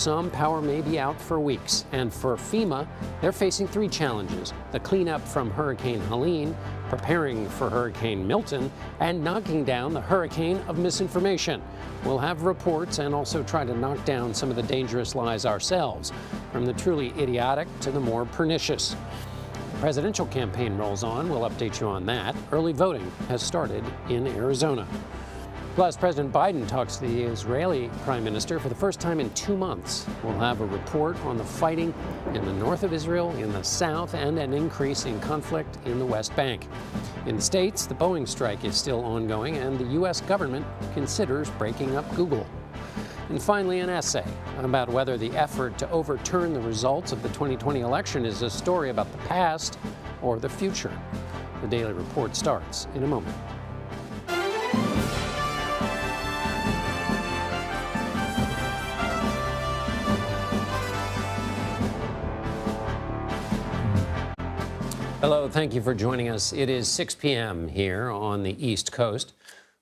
some, power may be out for weeks. And for FEMA, they're facing three challenges: the cleanup from Hurricane Helene, preparing for Hurricane Milton, and knocking down the hurricane of misinformation. We'll have reports and also try to knock down some of the dangerous lies ourselves, from the truly idiotic to the more pernicious. The presidential campaign rolls on. We'll update you on that. Early voting has started in Arizona. Plus, President Biden talks to the Israeli Prime Minister for the first time in 2 months. We'll have a report on the fighting in the north of Israel, in the south, and an increase in conflict in the West Bank. In the States, the Boeing strike is still ongoing, and the U.S. government considers breaking up Google. And finally, an essay about whether the effort to overturn the results of the 2020 election is a story about the past or the future. The Daily Report starts in a moment. Hello, thank you for joining us. It is 6 p.m. here on the East Coast.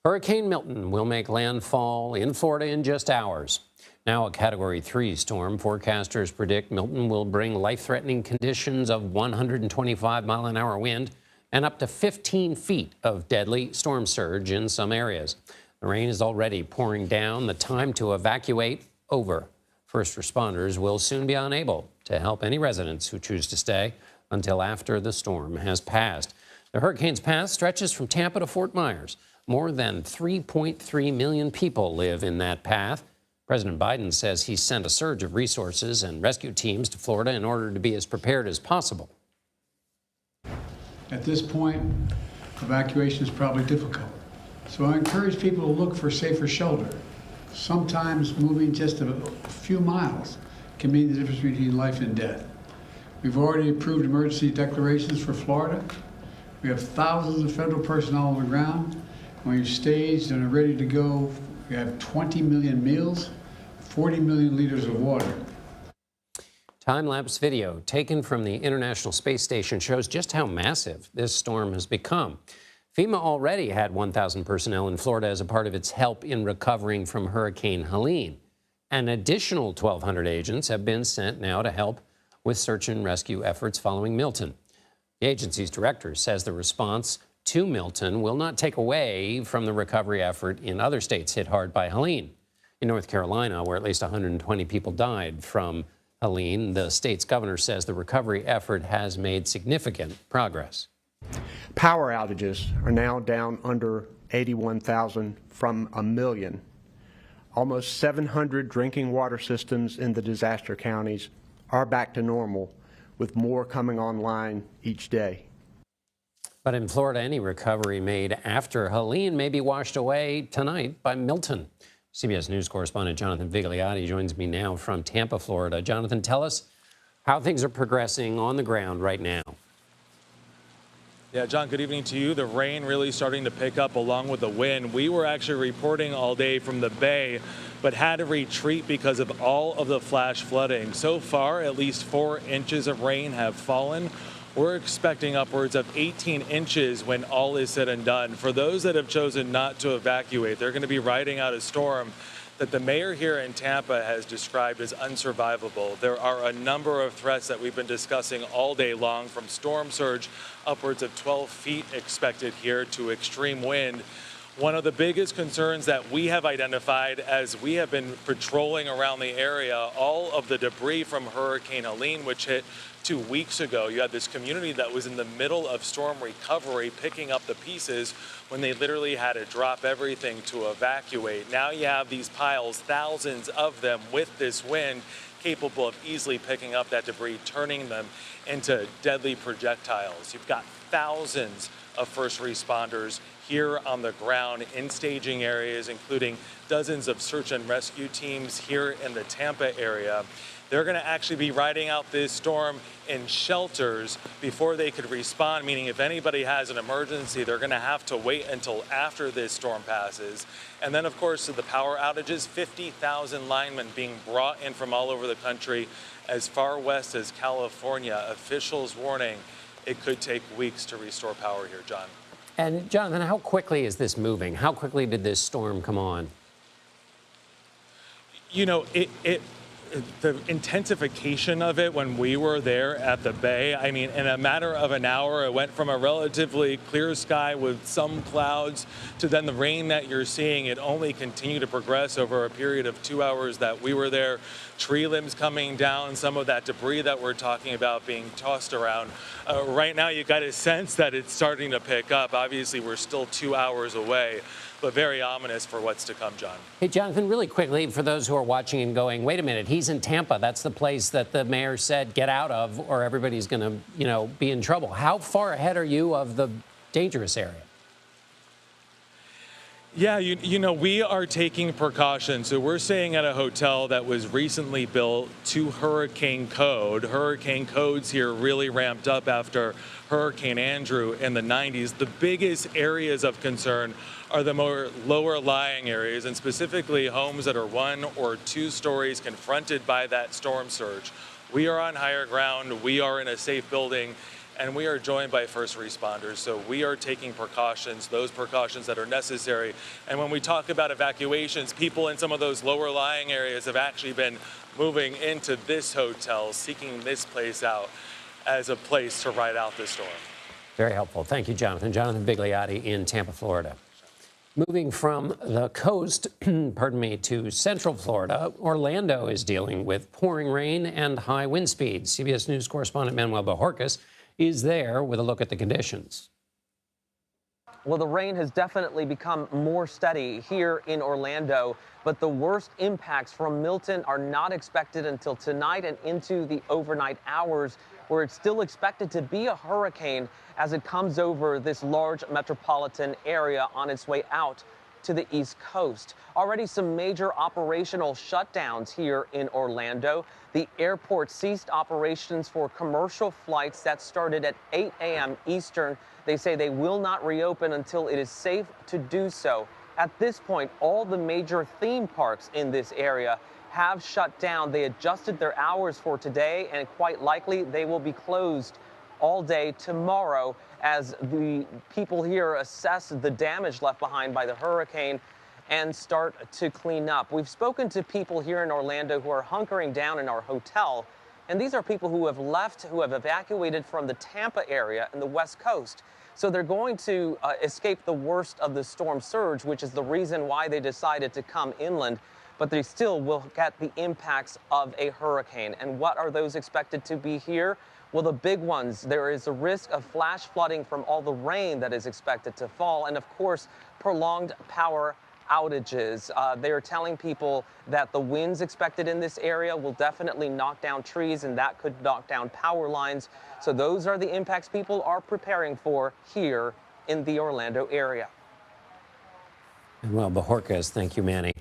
Hurricane Milton will make landfall in Florida in just hours. Now a Category 3 storm, forecasters predict Milton will bring life-threatening conditions of 125-mile-an-hour wind and up to 15 feet of deadly storm surge in some areas. The rain is already pouring down. The time to evacuate over. First responders will soon be unable to help any residents who choose to stay until after the storm has passed. The hurricane's path stretches from Tampa to Fort Myers. More than 3.3 million people live in that path. President Biden says he sent a surge of resources and rescue teams to Florida in order to be as prepared as possible. At this point, evacuation is probably difficult. So I encourage people to look for safer shelter. Sometimes moving just a few miles can mean the difference between life and death. We've already approved emergency declarations for Florida. We have thousands of federal personnel on the ground, and we've staged and are ready to go. We have 20 million meals, 40 million liters of water. Time-lapse video taken from the International Space Station shows just how massive this storm has become. FEMA already had 1,000 personnel in Florida as a part of its help in recovering from Hurricane Helene. An additional 1,200 agents have been sent now to help with search and rescue efforts following Milton. The agency's director says the response to Milton will not take away from the recovery effort in other states hit hard by Helene. In North Carolina, where at least 120 people died from Helene, the state's governor says the recovery effort has made significant progress. Power outages are now down under 81,000 from 1 million. Almost 700 drinking water systems in the disaster counties are back to normal, with more coming online each day. But in Florida, any recovery made after Helene may be washed away tonight by Milton. CBS News correspondent Jonathan Vigliotti joins me now from Tampa, Florida. Jonathan, tell us how things are progressing on the ground right now. Yeah, John, good evening to you. The rain really starting to pick up along with the wind. We were actually reporting all day from the bay, but had to retreat because of all of the flash flooding. So far, at least 4 inches of rain have fallen. We're expecting upwards of 18 inches when all is said and done. For those that have chosen not to evacuate, they're going to be riding out a storm that the mayor here in Tampa has described as unsurvivable. There are a number of threats that we've been discussing all day long, from storm surge upwards of 12 feet expected here to extreme wind. One of the biggest concerns that we have identified as we have been patrolling around the area, all of the debris from Hurricane Helene, which hit 2 weeks ago. You had this community that was in the middle of storm recovery, picking up the pieces when they literally had to drop everything to evacuate. Now you have these piles, thousands of them with this wind, capable of easily picking up that debris, turning them into deadly projectiles. You've got thousands of first responders here on the ground in staging areas, including dozens of search and rescue teams here in the Tampa area. They're going to actually be riding out this storm in shelters before they could respond, meaning if anybody has an emergency, they're going to have to wait until after this storm passes. And then, of course, the power outages, 50,000 linemen being brought in from all over the country as far west as California. Officials warning it could take weeks to restore power here, John. And Jonathan, how quickly is this moving? How quickly did this storm come on? You know, the intensification of it when we were there at the bay. I mean, in a matter of an hour, it went from a relatively clear sky with some clouds to then the rain that you're seeing. It only continued to progress over a period of 2 hours that we were there. Tree limbs coming down, some of that debris that we're talking about being tossed around. Right now, you got a sense that it's starting to pick up. Obviously, we're still 2 hours away, but very ominous for what's to come, John. Hey, Jonathan, really quickly, for those who are watching and going, wait a minute, he's in Tampa. That's the place that the mayor said get out of or everybody's going to, be in trouble. How far ahead are you of the dangerous area? Yeah, we are taking precautions. So we're staying at a hotel that was recently built to hurricane code. Hurricane codes here really ramped up after Hurricane Andrew in the 90s. The biggest areas of concern are the more lower lying areas, and specifically homes that are 1 or 2 stories confronted by that storm surge. We are on higher ground. We are in a safe building. And we are joined by first responders. So we are taking precautions, those precautions that are necessary. And when we talk about evacuations, people in some of those lower lying areas have actually been moving into this hotel, seeking this place out as a place to ride out this storm. Very helpful. Thank you, Jonathan. Jonathan Bigliotti in Tampa, Florida. Moving from the coast, to Central Florida, Orlando is dealing with pouring rain and high wind speeds. CBS News correspondent Manuel Bojorquez is there with a look at the conditions. Well, the rain has definitely become more steady here in Orlando, but the worst impacts from Milton are not expected until tonight and into the overnight hours, where it's still expected to be a hurricane as it comes over this large metropolitan area on its way out to the East Coast. Already some major operational shutdowns here in Orlando. The airport ceased operations for commercial flights that started at 8 a.m. Eastern. They say they will not reopen until it is safe to do so. At this point, all the major theme parks in this area have shut down. They adjusted their hours for today, and quite likely they will be closed all day tomorrow as the people here assess the damage left behind by the hurricane and start to clean up. We've spoken to people here in Orlando who are hunkering down in our hotel, and these are people who have left, who have evacuated from the Tampa area and the West Coast. So they're going to escape the worst of the storm surge, which is the reason why they decided to come inland, but they still will get the impacts of a hurricane. And what are those expected to be here? Well, the big ones, there is a risk of flash flooding from all the rain that is expected to fall, and of course, prolonged power outages. They are telling people that the winds expected in this area will definitely knock down trees, and that could knock down power lines. So those are the impacts people are preparing for here in the Orlando area. Well, Bojorquez, thank you, Manny.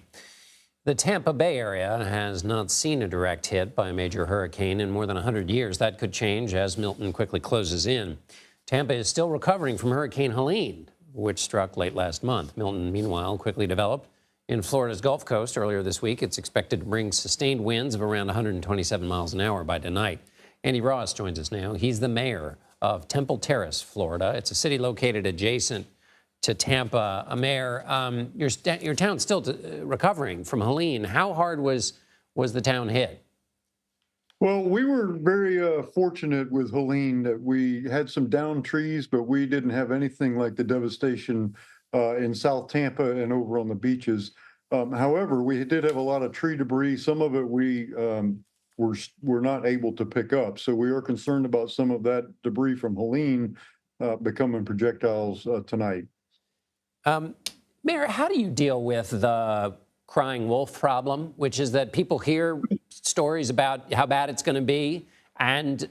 The Tampa Bay area has not seen a direct hit by a major hurricane in more than 100 years. That could change as Milton quickly closes in. Tampa is still recovering from Hurricane Helene, which struck late last month. Milton, meanwhile, quickly developed in Florida's Gulf Coast earlier this week. It's expected to bring sustained winds of around 127 miles an hour by tonight. Andy Ross joins us now. He's the mayor of Temple Terrace, Florida. It's a city located adjacent to Tampa. Mayor, your town's still recovering from Helene. How hard was the town hit? Well, we were very fortunate with Helene that we had some downed trees, but we didn't have anything like the devastation in South Tampa and over on the beaches. However, we did have a lot of tree debris. Some of it we were not able to pick up. So we are concerned about some of that debris from Helene becoming projectiles tonight. Mayor, how do you deal with the crying wolf problem, which is that people hear stories about how bad it's going to be, and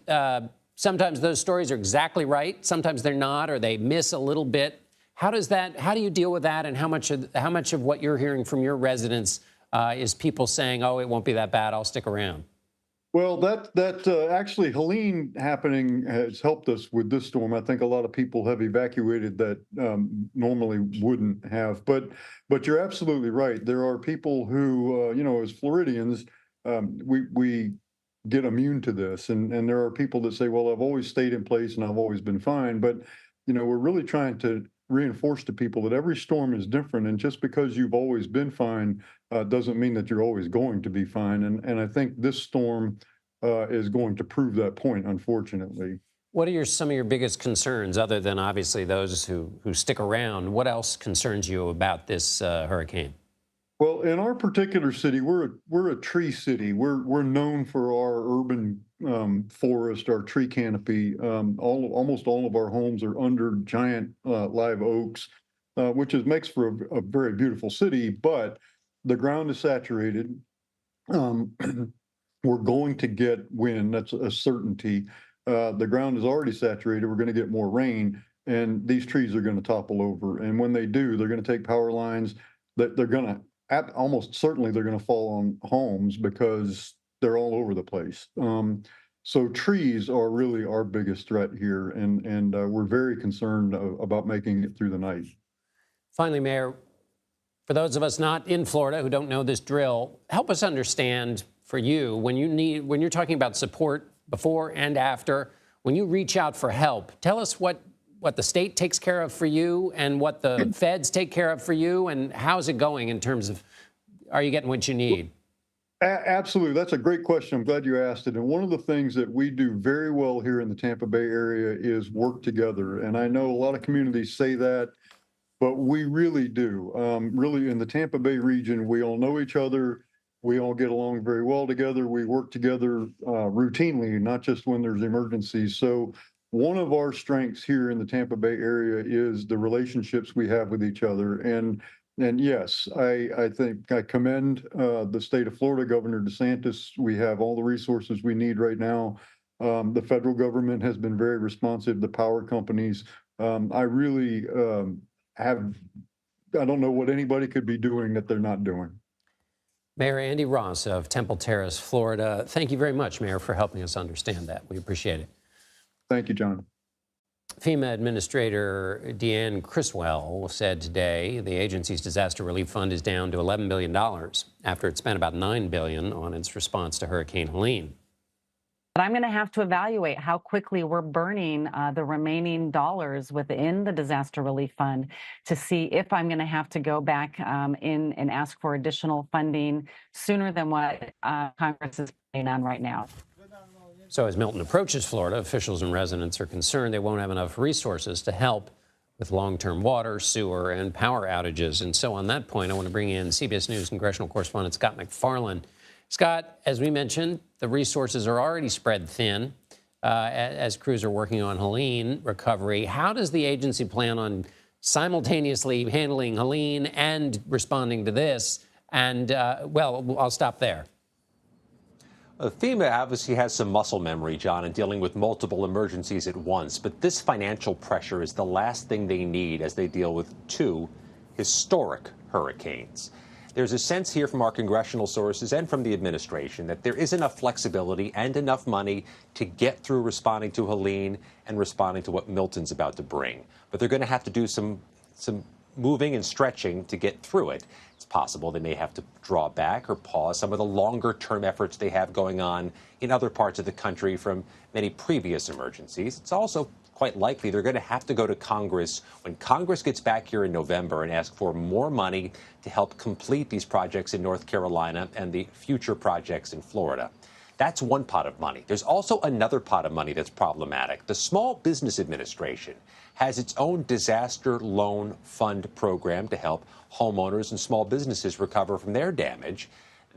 sometimes those stories are exactly right, sometimes they're not, or they miss a little bit. How do you deal with that, and how much of what you're hearing from your residents is people saying, oh, it won't be that bad, I'll stick around? Well, actually Helene happening has helped us with this storm. I think a lot of people have evacuated that normally wouldn't have. But you're absolutely right. There are people who, as Floridians, we get immune to this, and there are people that say, well, I've always stayed in place and I've always been fine. But we're really trying to reinforce to people that every storm is different, and just because you've always been fine doesn't mean that you're always going to be fine. And I think this storm is going to prove that point, unfortunately. What are some of your biggest concerns, other than obviously those who stick around? What else concerns you about this hurricane? Well, in our particular city, we're a tree city. We're known for our urban forest, our tree canopy. Almost all of our homes are under giant live oaks, which makes for a very beautiful city. But the ground is saturated. We're going to get wind. That's a certainty. The ground is already saturated. We're going to get more rain, and these trees are going to topple over. And when they do, they're going to take power lines. That they're going to almost certainly they're going to fall on homes because they're all over the place. So trees are really our biggest threat here, and we're very concerned about making it through the night. Finally, Mayor, for those of us not in Florida who don't know this drill, help us understand for you when you're talking about support before and after, when you reach out for help, tell us what the state takes care of for you and what the feds take care of for you, and how's it going in terms of, are you getting what you need? Absolutely. That's a great question. I'm glad you asked it. And one of the things that we do very well here in the Tampa Bay area is work together. And I know a lot of communities say that, but we really do. Really, in the Tampa Bay region, we all know each other. We all get along very well together. We work together routinely, not just when there's emergencies. So one of our strengths here in the Tampa Bay area is the relationships we have with each other. And yes, I think I commend the state of Florida, Governor DeSantis. We have all the resources we need right now. The federal government has been very responsive, the power companies. I really I don't know what anybody could be doing that they're not doing. Mayor Andy Ross of Temple Terrace, Florida. Thank you very much, Mayor, for helping us understand that. We appreciate it. Thank you, John. FEMA Administrator Deanne Criswell said today the agency's disaster relief fund is down to $11 billion after it spent about $9 billion on its response to Hurricane Helene. But I'm going to have to evaluate how quickly we're burning the remaining dollars within the disaster relief fund to see if I'm going to have to go back in and ask for additional funding sooner than what Congress is planning on right now. So as Milton approaches Florida, officials and residents are concerned they won't have enough resources to help with long-term water, sewer, and power outages. And so on that point, I want to bring in CBS News congressional correspondent Scott MacFarlane. Scott, as we mentioned, the resources are already spread thin as crews are working on Helene recovery. How does the agency plan on simultaneously handling Helene and responding to this? And, well, I'll stop there. FEMA obviously has some muscle memory, John, in dealing with multiple emergencies at once. But this financial pressure is the last thing they need as they deal with two historic hurricanes. There's a sense here from our congressional sources and from the administration that there is enough flexibility and enough money to get through responding to Helene and responding to what Milton's about to bring. But they're going to have to do some moving and stretching to get through it. It's possible they may have to draw back or pause some of the longer-term efforts they have going on in other parts of the country from many previous emergencies. It's also quite likely they're going to have to go to Congress when Congress gets back here in November and ask for more money to help complete these projects in North Carolina and the future projects in Florida. That's one pot of money. There's also another pot of money that's problematic. The Small Business Administration has its own disaster loan fund program to help homeowners and small businesses recover from their damage.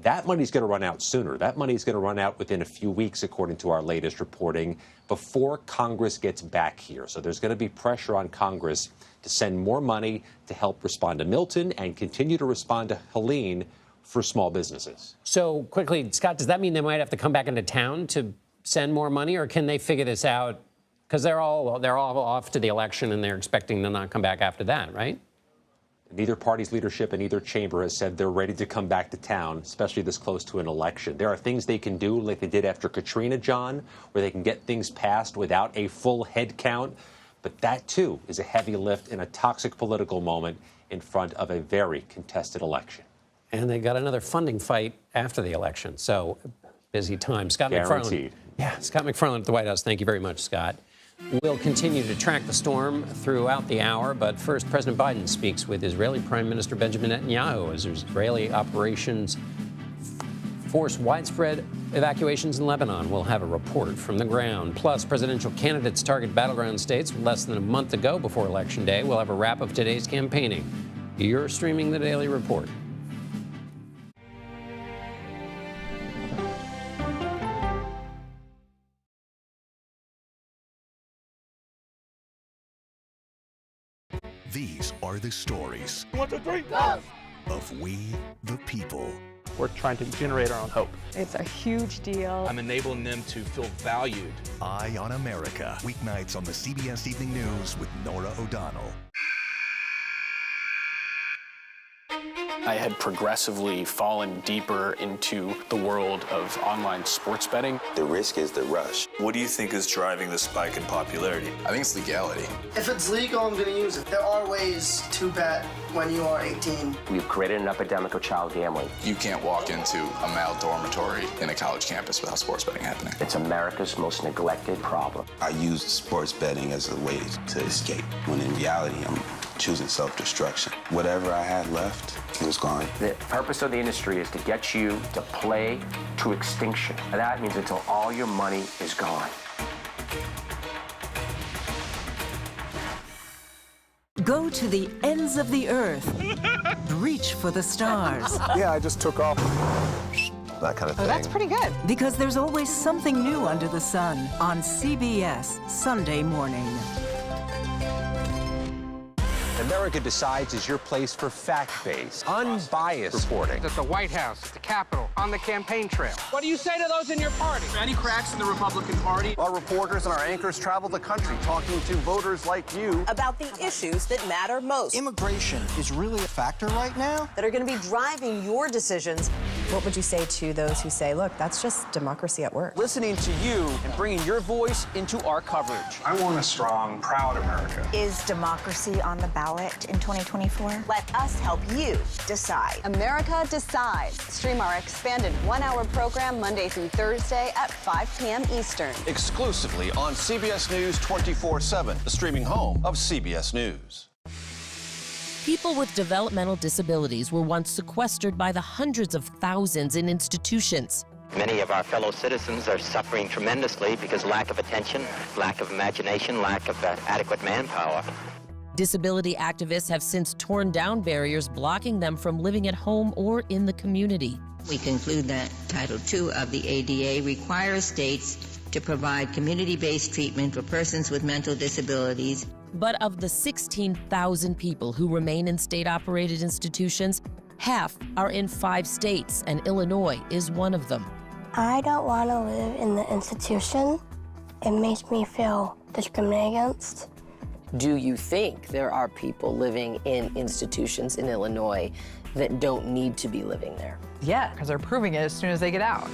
That money's going to run out sooner. That money's going to run out within a few weeks, according to our latest reporting, before Congress gets back here. So there's going to be pressure on Congress to send more money to help respond to Milton and continue to respond to Helene for small businesses. So quickly, Scott, does that mean they might have to come back into town to send more money, or can they figure this out? Because they're all off to the election and they're expecting to not come back after that, right? Neither party's leadership and either chamber has said they're ready to come back to town, especially this close to an election. There are things they can do, like they did after Katrina, John, where they can get things passed without a full head count. But that, too, is a heavy lift in a toxic political moment in front of a very contested election. And they got another funding fight after the election. So busy time. Scott Guaranteed. MacFarlane. Yeah, Scott MacFarlane at the White House. Thank you very much, Scott. We'll continue to track the storm throughout the hour, but first, President Biden speaks with Israeli Prime Minister Benjamin Netanyahu as Israeli operations force widespread evacuations in Lebanon. We'll have a report from the ground. Plus, presidential candidates target battleground states less than a month ago before Election Day. We'll have a wrap of today's campaigning. You're streaming the Daily Report. These are the stories 1, 2, 3, go! Of we the people. We're trying to generate our own hope. It's a huge deal. I'm enabling them to feel valued. Eye on America. Weeknights on the CBS Evening News with Norah O'Donnell. I had progressively fallen deeper into the world of online sports betting. The risk is the rush. What do you think is driving the spike in popularity? I think it's legality. If it's legal, I'm going to use it. There are ways to bet when you are 18. We've created an epidemic of child gambling. You can't walk into a male dormitory in a college campus without sports betting happening. It's America's most neglected problem. I used sports betting as a way to escape, when in reality, I'm choosing self-destruction. Whatever I had left, it was gone. The purpose of the industry is to get you to play to extinction. And that means until all your money is gone. Go to the ends of the earth. Reach for the stars. Yeah, I just took off. That kind of thing. Oh, that's pretty good. Because there's always something new under the sun on CBS Sunday morning. America Decides is your place for fact-based, unbiased reporting. At the White House, at the Capitol, on the campaign trail. What do you say to those in your party? Any cracks in the Republican Party? Our reporters and our anchors travel the country talking to voters like you about the issues that matter most. Immigration is really a factor right now that are going to be driving your decisions. What would you say to those who say, look, that's just democracy at work? Listening to you and bringing your voice into our coverage. I want a strong, proud America. Is democracy on the ballot in 2024? Let us help you decide. America Decides. Stream our expanded one-hour program Monday through Thursday at 5 p.m. Eastern. Exclusively on CBS News 24/7, the streaming home of CBS News. People with developmental disabilities were once sequestered by the hundreds of thousands in institutions. Many of our fellow citizens are suffering tremendously because lack of attention, lack of imagination, lack of adequate manpower. Disability activists have since torn down barriers blocking them from living at home or in the community. We conclude that Title II of the ADA requires states to provide community-based treatment for persons with mental disabilities. But of the 16,000 people who remain in state-operated institutions, half are in 5 states, and Illinois is one of them. I don't want to live in the institution. It makes me feel discriminated against. Do you think there are people living in institutions in Illinois that don't need to be living there? Yeah, because they're proving it as soon as they get out.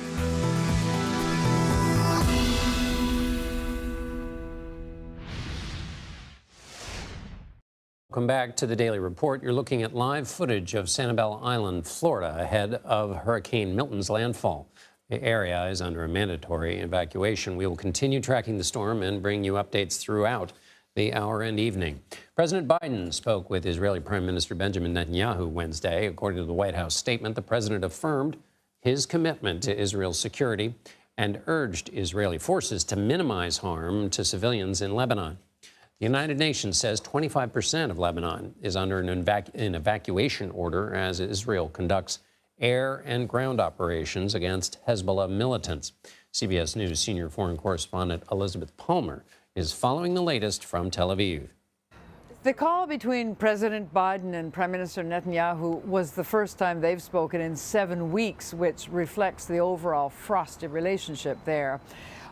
Welcome back to the Daily Report. You're looking at live footage of Sanibel Island, Florida, ahead of Hurricane Milton's landfall. The area is under a mandatory evacuation. We will continue tracking the storm and bring you updates throughout the hour and evening. President Biden spoke with Israeli Prime Minister Benjamin Netanyahu Wednesday. According to the White House statement, the president affirmed his commitment to Israel's security and urged Israeli forces to minimize harm to civilians in Lebanon. The United Nations says 25% of Lebanon is under an evacuation order as Israel conducts air and ground operations against Hezbollah militants. CBS News senior foreign correspondent Elizabeth Palmer is following the latest from Tel Aviv. The call between President Biden and Prime Minister Netanyahu was the first time they've spoken in 7 weeks, which reflects the overall frosty relationship there.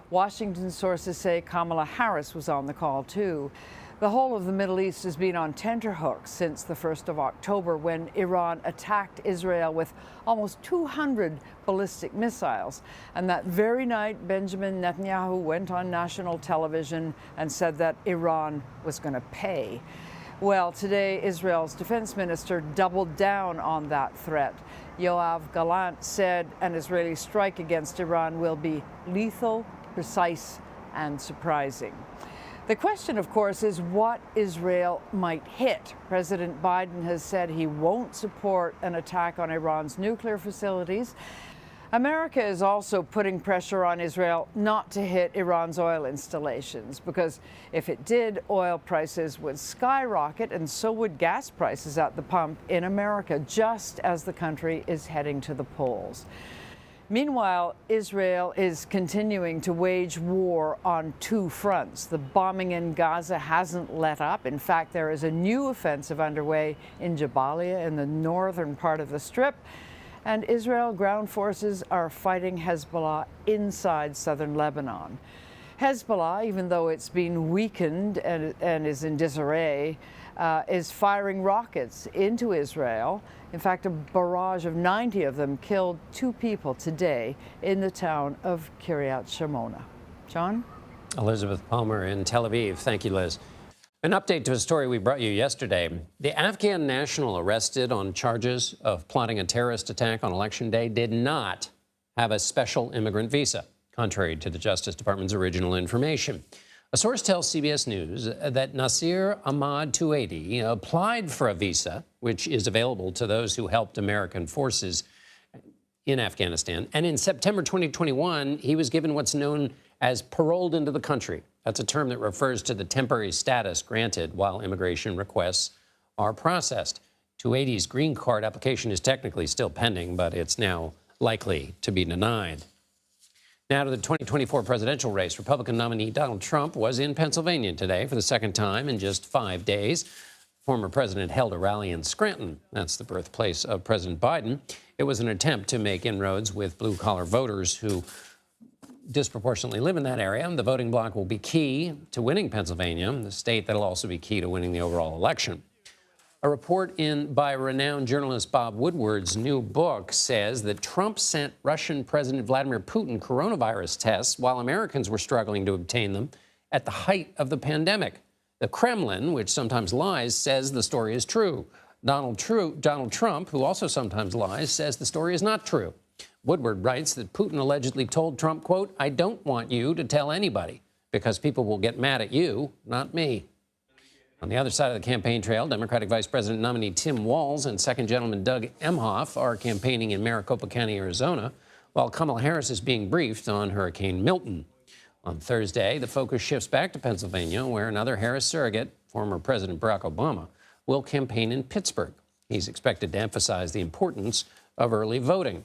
Washington sources say Kamala Harris was on the call, too. The whole of the Middle East has been on tenterhooks since the 1st of October, when Iran attacked Israel with almost 200 ballistic missiles. And that very night, Benjamin Netanyahu went on national television and said that Iran was going to pay. Well, today, Israel's defense minister doubled down on that threat. Yoav Gallant said an Israeli strike against Iran will be lethal, precise, and surprising. The question, of course, is what Israel might hit. President Biden has said he won't support an attack on Iran's nuclear facilities. America is also putting pressure on Israel not to hit Iran's oil installations, because if it did, oil prices would skyrocket and so would gas prices at the pump in America, just as the country is heading to the polls. Meanwhile, Israel is continuing to wage war on two fronts. The bombing in Gaza hasn't let up. In fact, there is a new offensive underway in Jabalia in the northern part of the Strip. And Israel ground forces are fighting Hezbollah inside southern Lebanon. Hezbollah, even though it's been weakened and is in disarray, is firing rockets into Israel. In fact, a barrage of 90 of them killed 2 people today in the town of Kiryat Shimona. John? Elizabeth Palmer in Tel Aviv. Thank you, Liz. An update to a story we brought you yesterday. The Afghan national arrested on charges of plotting a terrorist attack on Election Day did not have a special immigrant visa, contrary to the Justice Department's original information. A source tells CBS News that Nasir Ahmad Tuaidi applied for a visa, which is available to those who helped American forces in Afghanistan. And in September 2021, he was given what's known as paroled into the country. That's a term that refers to the temporary status granted while immigration requests are processed. Tuaidi's green card application is technically still pending, but it's now likely to be denied. Now to the 2024 presidential race. Republican nominee Donald Trump was in Pennsylvania today for the second time in just 5 days. Former president held a rally in Scranton. That's the birthplace of President Biden. It was an attempt to make inroads with blue-collar voters who disproportionately live in that area. The voting bloc will be key to winning Pennsylvania, the state that will also be key to winning the overall election. A report by renowned journalist Bob Woodward's new book says that Trump sent Russian President Vladimir Putin coronavirus tests while Americans were struggling to obtain them at the height of the pandemic. The Kremlin, which sometimes lies, says the story is true. Donald Trump, who also sometimes lies, says the story is not true. Woodward writes that Putin allegedly told Trump, quote, "I don't want you to tell anybody because people will get mad at you, not me." On the other side of the campaign trail, Democratic Vice President nominee Tim Walz and Second Gentleman Doug Emhoff are campaigning in Maricopa County, Arizona, while Kamala Harris is being briefed on Hurricane Milton. On Thursday, the focus shifts back to Pennsylvania, where another Harris surrogate, former President Barack Obama, will campaign in Pittsburgh. He's expected to emphasize the importance of early voting.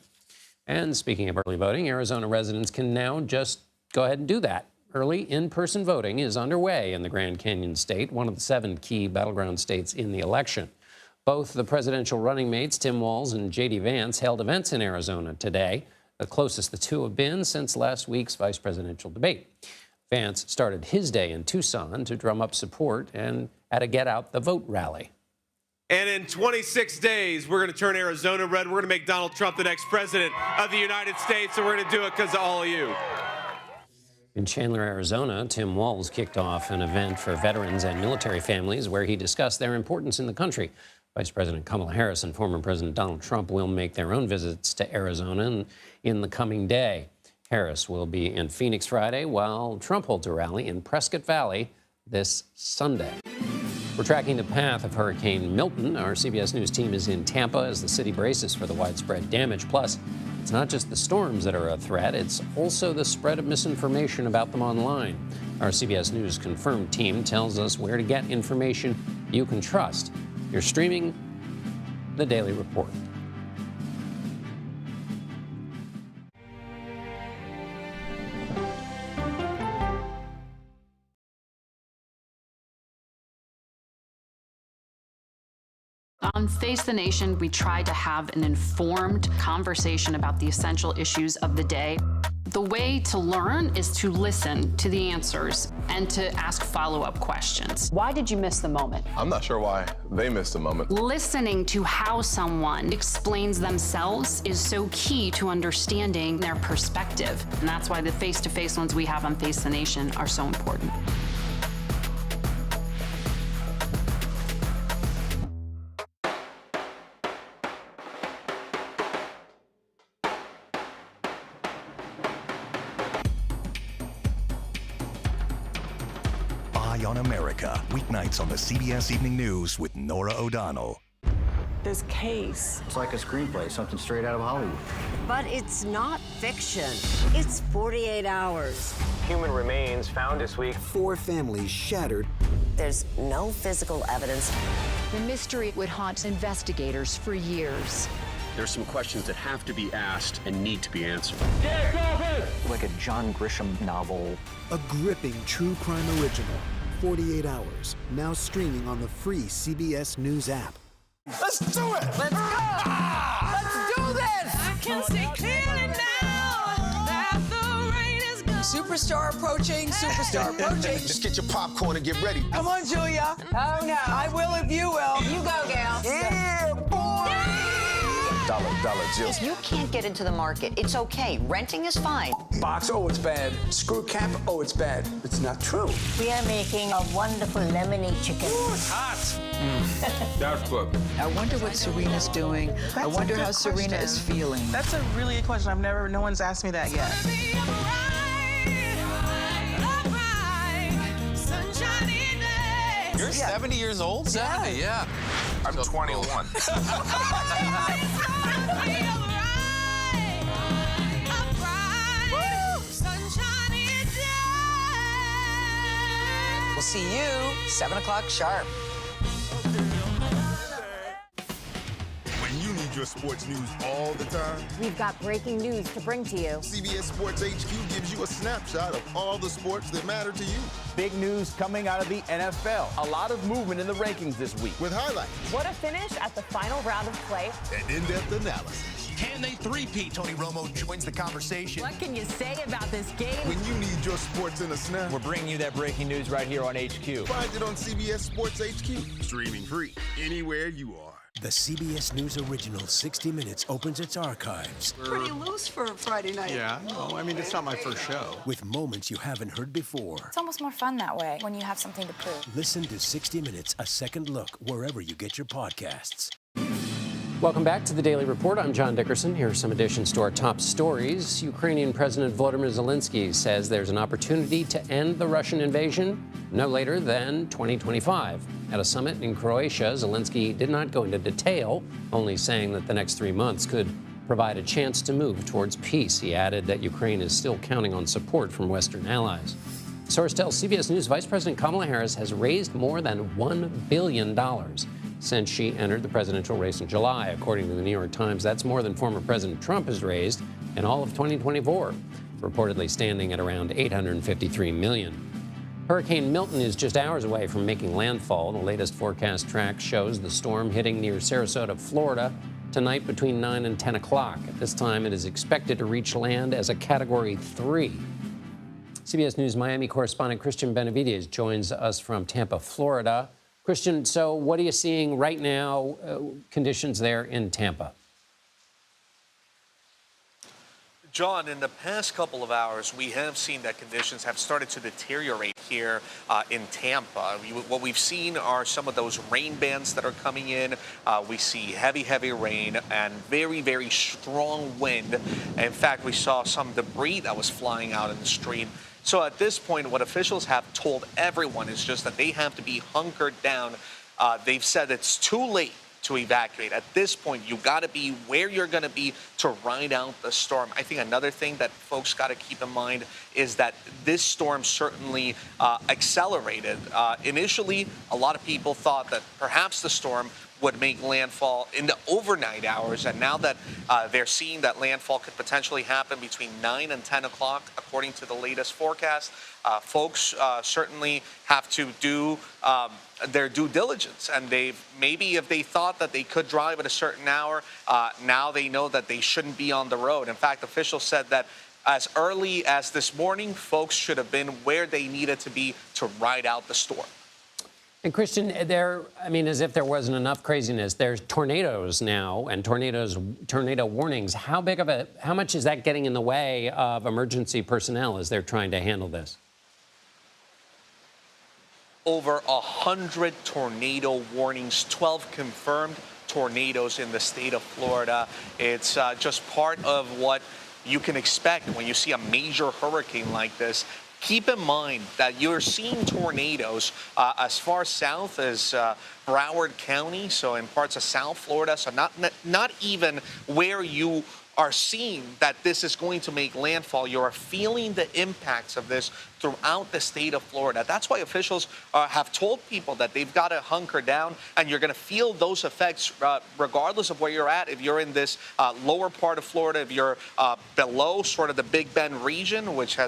And speaking of early voting, Arizona residents can now just go ahead and do that. Early in-person voting is underway in the Grand Canyon state, one of the 7 key battleground states in the election. Both the presidential running mates, Tim Walz and J.D. Vance, held events in Arizona today, the closest the two have been since last week's vice presidential debate. Vance started his day in Tucson to drum up support and at a Get Out the Vote rally. And in 26 days, we're going to turn Arizona red. We're going to make Donald Trump the next president of the United States, and we're going to do it because of all of you. In Chandler, Arizona, Tim Walz kicked off an event for veterans and military families where he discussed their importance in the country. Vice President Kamala Harris and former President Donald Trump will make their own visits to Arizona in the coming day. Harris will be in Phoenix Friday, while Trump holds a rally in Prescott Valley this Sunday. We're tracking the path of Hurricane Milton. Our CBS News team is in Tampa as the city braces for the widespread damage. Plus, it's not just the storms that are a threat, it's also the spread of misinformation about them online. Our CBS News Confirmed team tells us where to get information you can trust. You're streaming the Daily Report. On Face the Nation, we try to have an informed conversation about the essential issues of the day. The way to learn is to listen to the answers and to ask follow-up questions. Why did you miss the moment? I'm not sure why they missed the moment. Listening to how someone explains themselves is so key to understanding their perspective. And that's why the face-to-face ones we have on Face the Nation are so important. Eye on America, weeknights on the CBS Evening News with Norah O'Donnell. This case. It's like a screenplay, something straight out of Hollywood. But it's not fiction. It's 48 hours. Human remains found this week. 4 families shattered. There's no physical evidence. The mystery would haunt investigators for years. There's some questions that have to be asked and need to be answered. Like a John Grisham novel. A gripping true crime original. 48 hours. Now streaming on the free CBS News app. Let's do it! Let's go! Let's do this! I can see clearly now that the rain is gone. Superstar approaching, superstar approaching. Just get your popcorn and get ready. Come on, Julia. Oh, no. I will if you will. You go, gal. Yeah, boy! Dollar Jill. You can't get into the market. It's okay. Renting is fine. Box, oh, it's bad. Screw cap, oh, it's bad. It's not true. We are making a wonderful lemonade chicken. Ooh, it's hot. That's good. I wonder what Serena's doing. I wonder how Serena is feeling. That's a really good question. No one's asked me that yet. You're 70 years old? 70, yeah. I'm 21. We'll see you 7 o'clock sharp. When you need your sports news all the time, We've got breaking news to bring to you. CBS Sports HQ gives you a snapshot of all the sports that matter to you. Big news coming out of the NFL. A lot of movement in the rankings this week. With highlights. What a finish at the final round of play. And in-depth analysis. Can they three-peat? Tony Romo joins the conversation. What can you say about this game? When you need your sports in a snap, We're bringing you that breaking news right here on HQ. find it on CBS Sports HQ. Streaming free anywhere you are. The CBS News original 60 Minutes opens its archives. Pretty loose for a Friday night. Yeah, no, I mean, it's not my first show. With moments you haven't heard before. It's almost more fun that way when you have something to prove. Listen to 60 Minutes, a second look, wherever you get your podcasts. Welcome back to the Daily Report. I'm John Dickerson. Here are some additions to our top stories. Ukrainian President Volodymyr Zelensky says there's an opportunity to end the Russian invasion no later than 2025. At a summit in Croatia, Zelensky did not go into detail, only saying that the next 3 months could provide a chance to move towards peace. He added that Ukraine is still counting on support from Western allies. Source tells CBS News Vice President Kamala Harris has raised more than $1 billion since she entered the presidential race in July. According to the New York Times, that's more than former President Trump has raised in all of 2024, reportedly standing at around $853 million. Hurricane Milton is just hours away from making landfall. The latest forecast track shows the storm hitting near Sarasota, Florida, tonight between 9 and 10 o'clock. At this time, it is expected to reach land as a Category 3. CBS News Miami correspondent Christian Benavides joins us from Tampa, Florida. Christian, so what are you seeing right now, conditions there in Tampa? John, in the past couple of hours, we have seen that conditions have started to deteriorate here in Tampa. What we've seen are some of those rain bands that are coming in. We see heavy, heavy rain and very, very strong wind. In fact, we saw some debris that was flying out in the street. So at this point, what officials have told everyone is just that they have to be hunkered down. They've said it's too late to evacuate. At this point, you got to be where you're going to be to ride out the storm. I think another thing that folks got to keep in mind is that this storm certainly accelerated. Initially, a lot of people thought that perhaps the storm would make landfall in the overnight hours, and now that they're seeing that landfall could potentially happen between 9 and 10 o'clock, according to the latest forecast, folks certainly have to do their due diligence, and maybe if they thought that they could drive at a certain hour, now they know that they shouldn't be on the road. In fact, officials said that as early as this morning, folks should have been where they needed to be to ride out the storm. And Christian, as if there wasn't enough craziness, there's tornadoes now and tornado warnings. How much is that getting in the way of emergency personnel as they're trying to handle this? Over 100 tornado warnings, 12 confirmed tornadoes in the state of Florida. It's just part of what you can expect when you see a major hurricane like this. keep in mind that you're seeing tornadoes as far south as Broward County, so in parts of South Florida, so not even where you are seeing that this is going to make landfall. You're feeling the impacts of this throughout the state of Florida. That's why officials have told people that they've got to hunker down, and you're going to feel those effects regardless of where you're at. If you're in this lower part of Florida, if you're below sort of the Big Bend region, which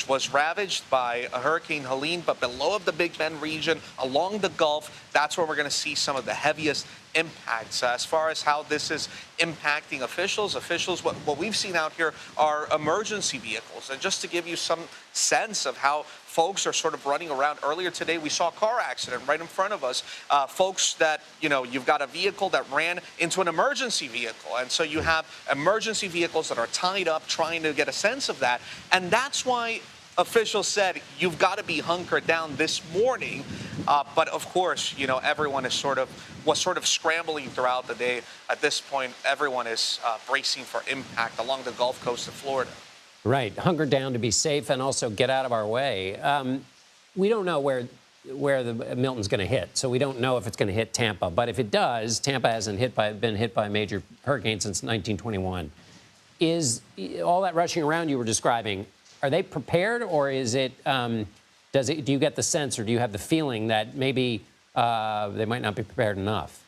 was ravaged by Hurricane Helene, but below of the Big Bend region, along the Gulf, that's where we're going to see some of the heaviest impacts. As far as how this is impacting officials, what we've seen out here are emergency vehicles. And just to give you some sense of how folks are sort of running around, earlier today we saw a car accident right in front of us. Folks that, you've got a vehicle that ran into an emergency vehicle. And so you have emergency vehicles that are tied up trying to get a sense of that. And that's why officials said you've got to be hunkered down this morning. But of course, everyone was sort of scrambling throughout the day. At this point, everyone is bracing for impact along the Gulf Coast of Florida. Right. Hunker down to be safe and also get out of our way. We don't know where the Milton's going to hit, so we don't know if it's going to hit Tampa. But if it does, Tampa hasn't been hit by a major hurricane since 1921. Is all that rushing around you were describing, are they prepared, or is it, do you get the sense, or do you have the feeling that maybe they might not be prepared enough?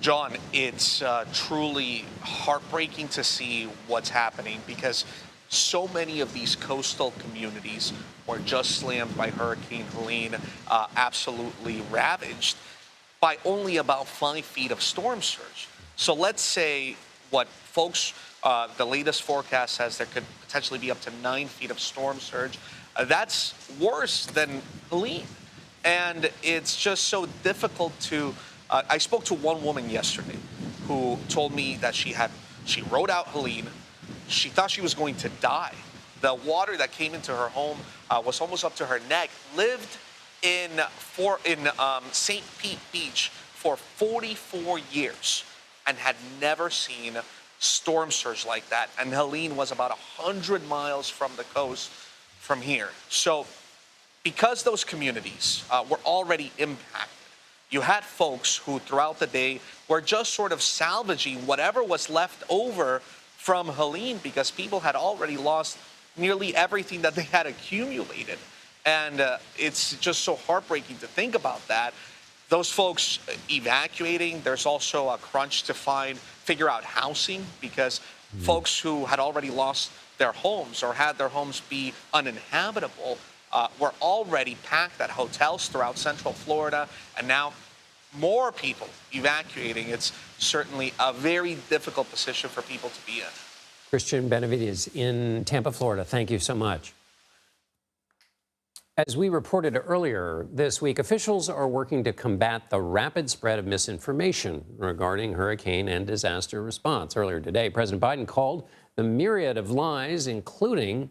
John, it's truly heartbreaking to see what's happening, because so many of these coastal communities were just slammed by Hurricane Helene, absolutely ravaged by only about 5 feet of storm surge. So let's say what folks, the latest forecast says there could potentially be up to 9 feet of storm surge. That's worse than Helene. And it's just so difficult to, I spoke to one woman yesterday who told me that she rode out Helene. She thought she was going to die. The water that came into her home was almost up to her neck. Lived in St. Pete Beach for 44 years and had never seen storm surge like that. And Helene was about 100 miles from the coast from here. So because those communities were already impacted, you had folks who throughout the day were just sort of salvaging whatever was left over from Helene, because people had already lost nearly everything that they had accumulated. And it's just so heartbreaking to think about that. Those folks evacuating, there's also a crunch to figure out housing, because folks who had already lost their homes or had their homes be uninhabitable were already packed at hotels throughout Central Florida, and now more people evacuating. It's certainly a very difficult position for people to be in. Christian Benavides in Tampa, Florida. Thank you so much. As we reported earlier this week, officials are working to combat the rapid spread of misinformation regarding hurricane and disaster response. Earlier today, President Biden called the myriad of lies, including,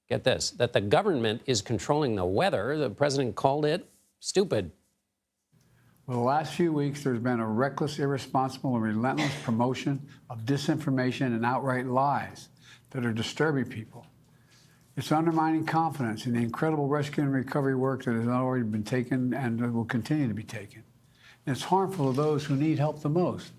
get this, that the government is controlling the weather. The president called it stupid. For the last few weeks, there's been a reckless, irresponsible, and relentless promotion of disinformation and outright lies that are disturbing people. It's undermining confidence in the incredible rescue and recovery work that has already been taken and will continue to be taken. And it's harmful to those who need help the most.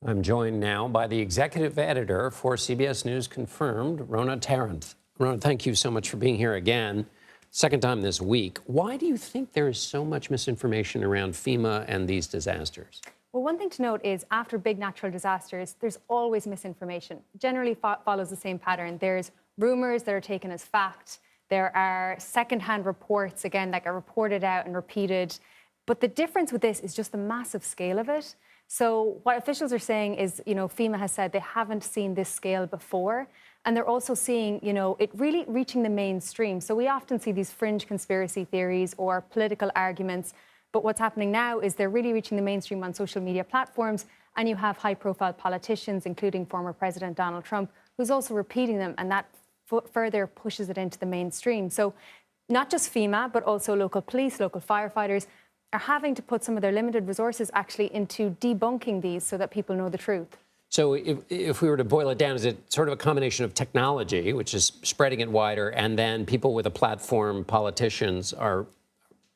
I'm joined now by the executive editor for CBS News Confirmed, Rona Tarrant. Rona, thank you so much for being here again. Second time this week. Why do you think there is so much misinformation around FEMA and these disasters? Well, one thing to note is after big natural disasters, there's always misinformation. Generally follows the same pattern. There's rumors that are taken as fact. There are secondhand reports, again, that are reported out and repeated. But the difference with this is just the massive scale of it. So what officials are saying is, FEMA has said they haven't seen this scale before. And they're also seeing, it really reaching the mainstream. So we often see these fringe conspiracy theories or political arguments. But what's happening now is they're really reaching the mainstream on social media platforms. And you have high-profile politicians, including former President Donald Trump, who's also repeating them. And that further pushes it into the mainstream. So not just FEMA, but also local police, local firefighters are having to put some of their limited resources actually into debunking these so that people know the truth. So if we were to boil it down, is it sort of a combination of technology, which is spreading it wider, and then people with a platform, politicians, are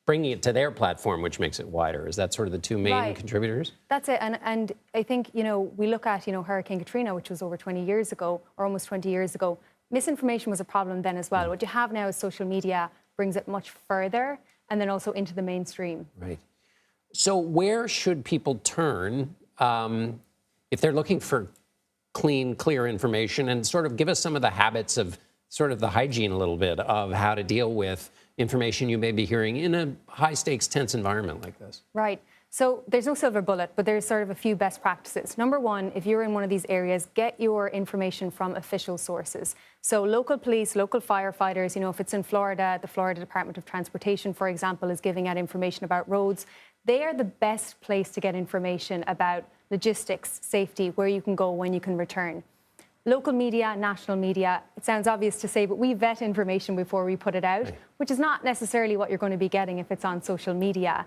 bringing it to their platform, which makes it wider? Is that sort of the two main contributors? That's it. And I think, we look at, Hurricane Katrina, which was over 20 years ago, or almost 20 years ago. Misinformation was a problem then as well. What you have now is social media brings it much further and then also into the mainstream. Right. So where should people turn if they're looking for clean, clear information, and sort of give us some of the habits of sort of the hygiene a little bit of how to deal with information you may be hearing in a high-stakes, tense environment like this? Right. So there's no silver bullet, but there's sort of a few best practices. Number one, if you're in one of these areas, get your information from official sources. So local police, local firefighters, if it's in Florida, the Florida Department of Transportation, for example, is giving out information about roads. They are the best place to get information about logistics, safety, where you can go, when you can return. Local media, national media, it sounds obvious to say, but we vet information before we put it out, which is not necessarily what you're going to be getting if it's on social media.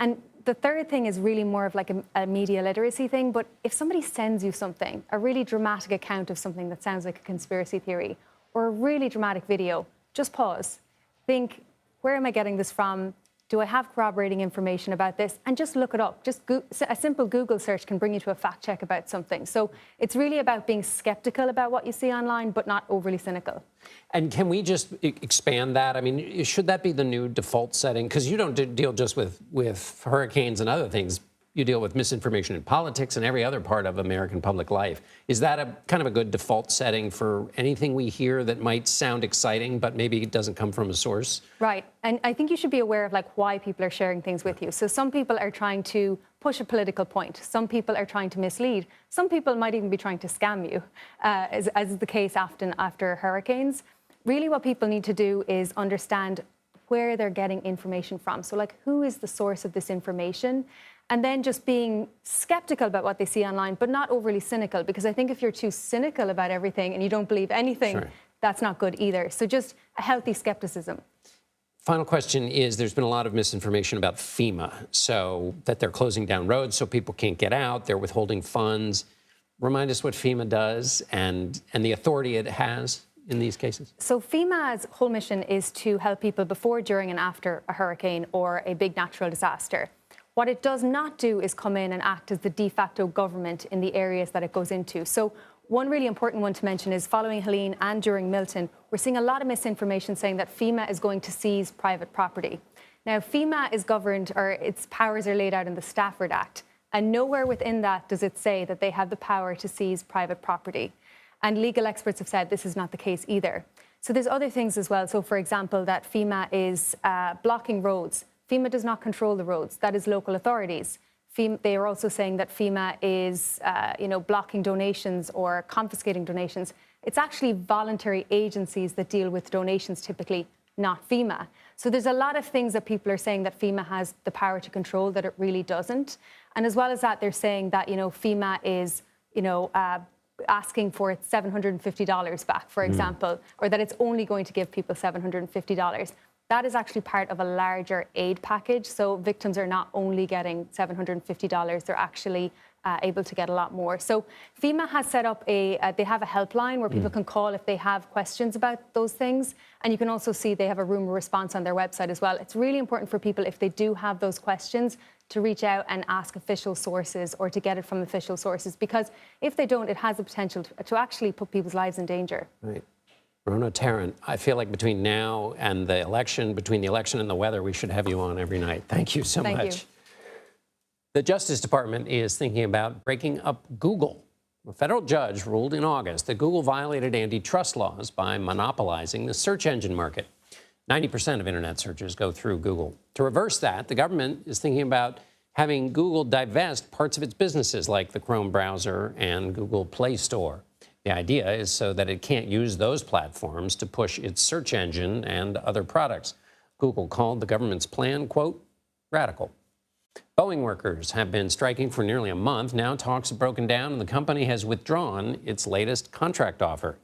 And the third thing is really more of like a media literacy thing, but if somebody sends you something, a really dramatic account of something that sounds like a conspiracy theory, or a really dramatic video, just pause. Think, where am I getting this from? Do I have corroborating information about this? And just look it up. Just a simple Google search can bring you to a fact check about something. So it's really about being skeptical about what you see online, but not overly cynical. And can we just expand that? I mean, should that be the new default setting? Because you don't deal just with hurricanes and other things. You deal with misinformation in politics and every other part of American public life. Is that a kind of a good default setting for anything we hear that might sound exciting, but maybe it doesn't come from a source? Right. And I think you should be aware of why people are sharing things with you. So some people are trying to push a political point. Some people are trying to mislead. Some people might even be trying to scam you, as is the case often after hurricanes. Really what people need to do is understand where they're getting information from. So who is the source of this information? And then just being skeptical about what they see online, but not overly cynical, because I think if you're too cynical about everything and you don't believe anything, that's not good either. So just a healthy skepticism. Final question is, there's been a lot of misinformation about FEMA, so that they're closing down roads so people can't get out, they're withholding funds. Remind us what FEMA does and the authority it has in these cases. So FEMA's whole mission is to help people before, during, and after a hurricane or a big natural disaster. What it does not do is come in and act as the de facto government in the areas that it goes into. So one really important one to mention is following Helene and during Milton, we're seeing a lot of misinformation saying that FEMA is going to seize private property. Now, FEMA is governed, or its powers are laid out in the Stafford Act, and nowhere within that does it say that they have the power to seize private property. And legal experts have said this is not the case either. So there's other things as well. So, for example, that FEMA is blocking roads. FEMA does not control the roads. That is local authorities. They are also saying that FEMA is, blocking donations or confiscating donations. It's actually voluntary agencies that deal with donations typically, not FEMA. So there's a lot of things that people are saying that FEMA has the power to control that it really doesn't. And as well as that, they're saying that, FEMA is, asking for its $750 back, for example, or that it's only going to give people $750. That is actually part of a larger aid package. So victims are not only getting $750, they're actually able to get a lot more. So FEMA has set up they have a helpline where people can call if they have questions about those things. And you can also see they have a room response on their website as well. It's really important for people, if they do have those questions, to reach out and ask official sources or to get it from official sources, because if they don't, it has the potential to actually put people's lives in danger. Right. Rona Tarrant, I feel like between now and the election, between the election and the weather, we should have you on every night. Thank you so much. Thank you. The Justice Department is thinking about breaking up Google. A federal judge ruled in August that Google violated antitrust laws by monopolizing the search engine market. 90% of internet searches go through Google. To reverse that, the government is thinking about having Google divest parts of its businesses like the Chrome browser and Google Play Store. The idea is so that it can't use those platforms to push its search engine and other products. Google called the government's plan, quote, radical. Boeing workers have been striking for nearly a month. Now talks have broken down and the company has withdrawn its latest contract offer.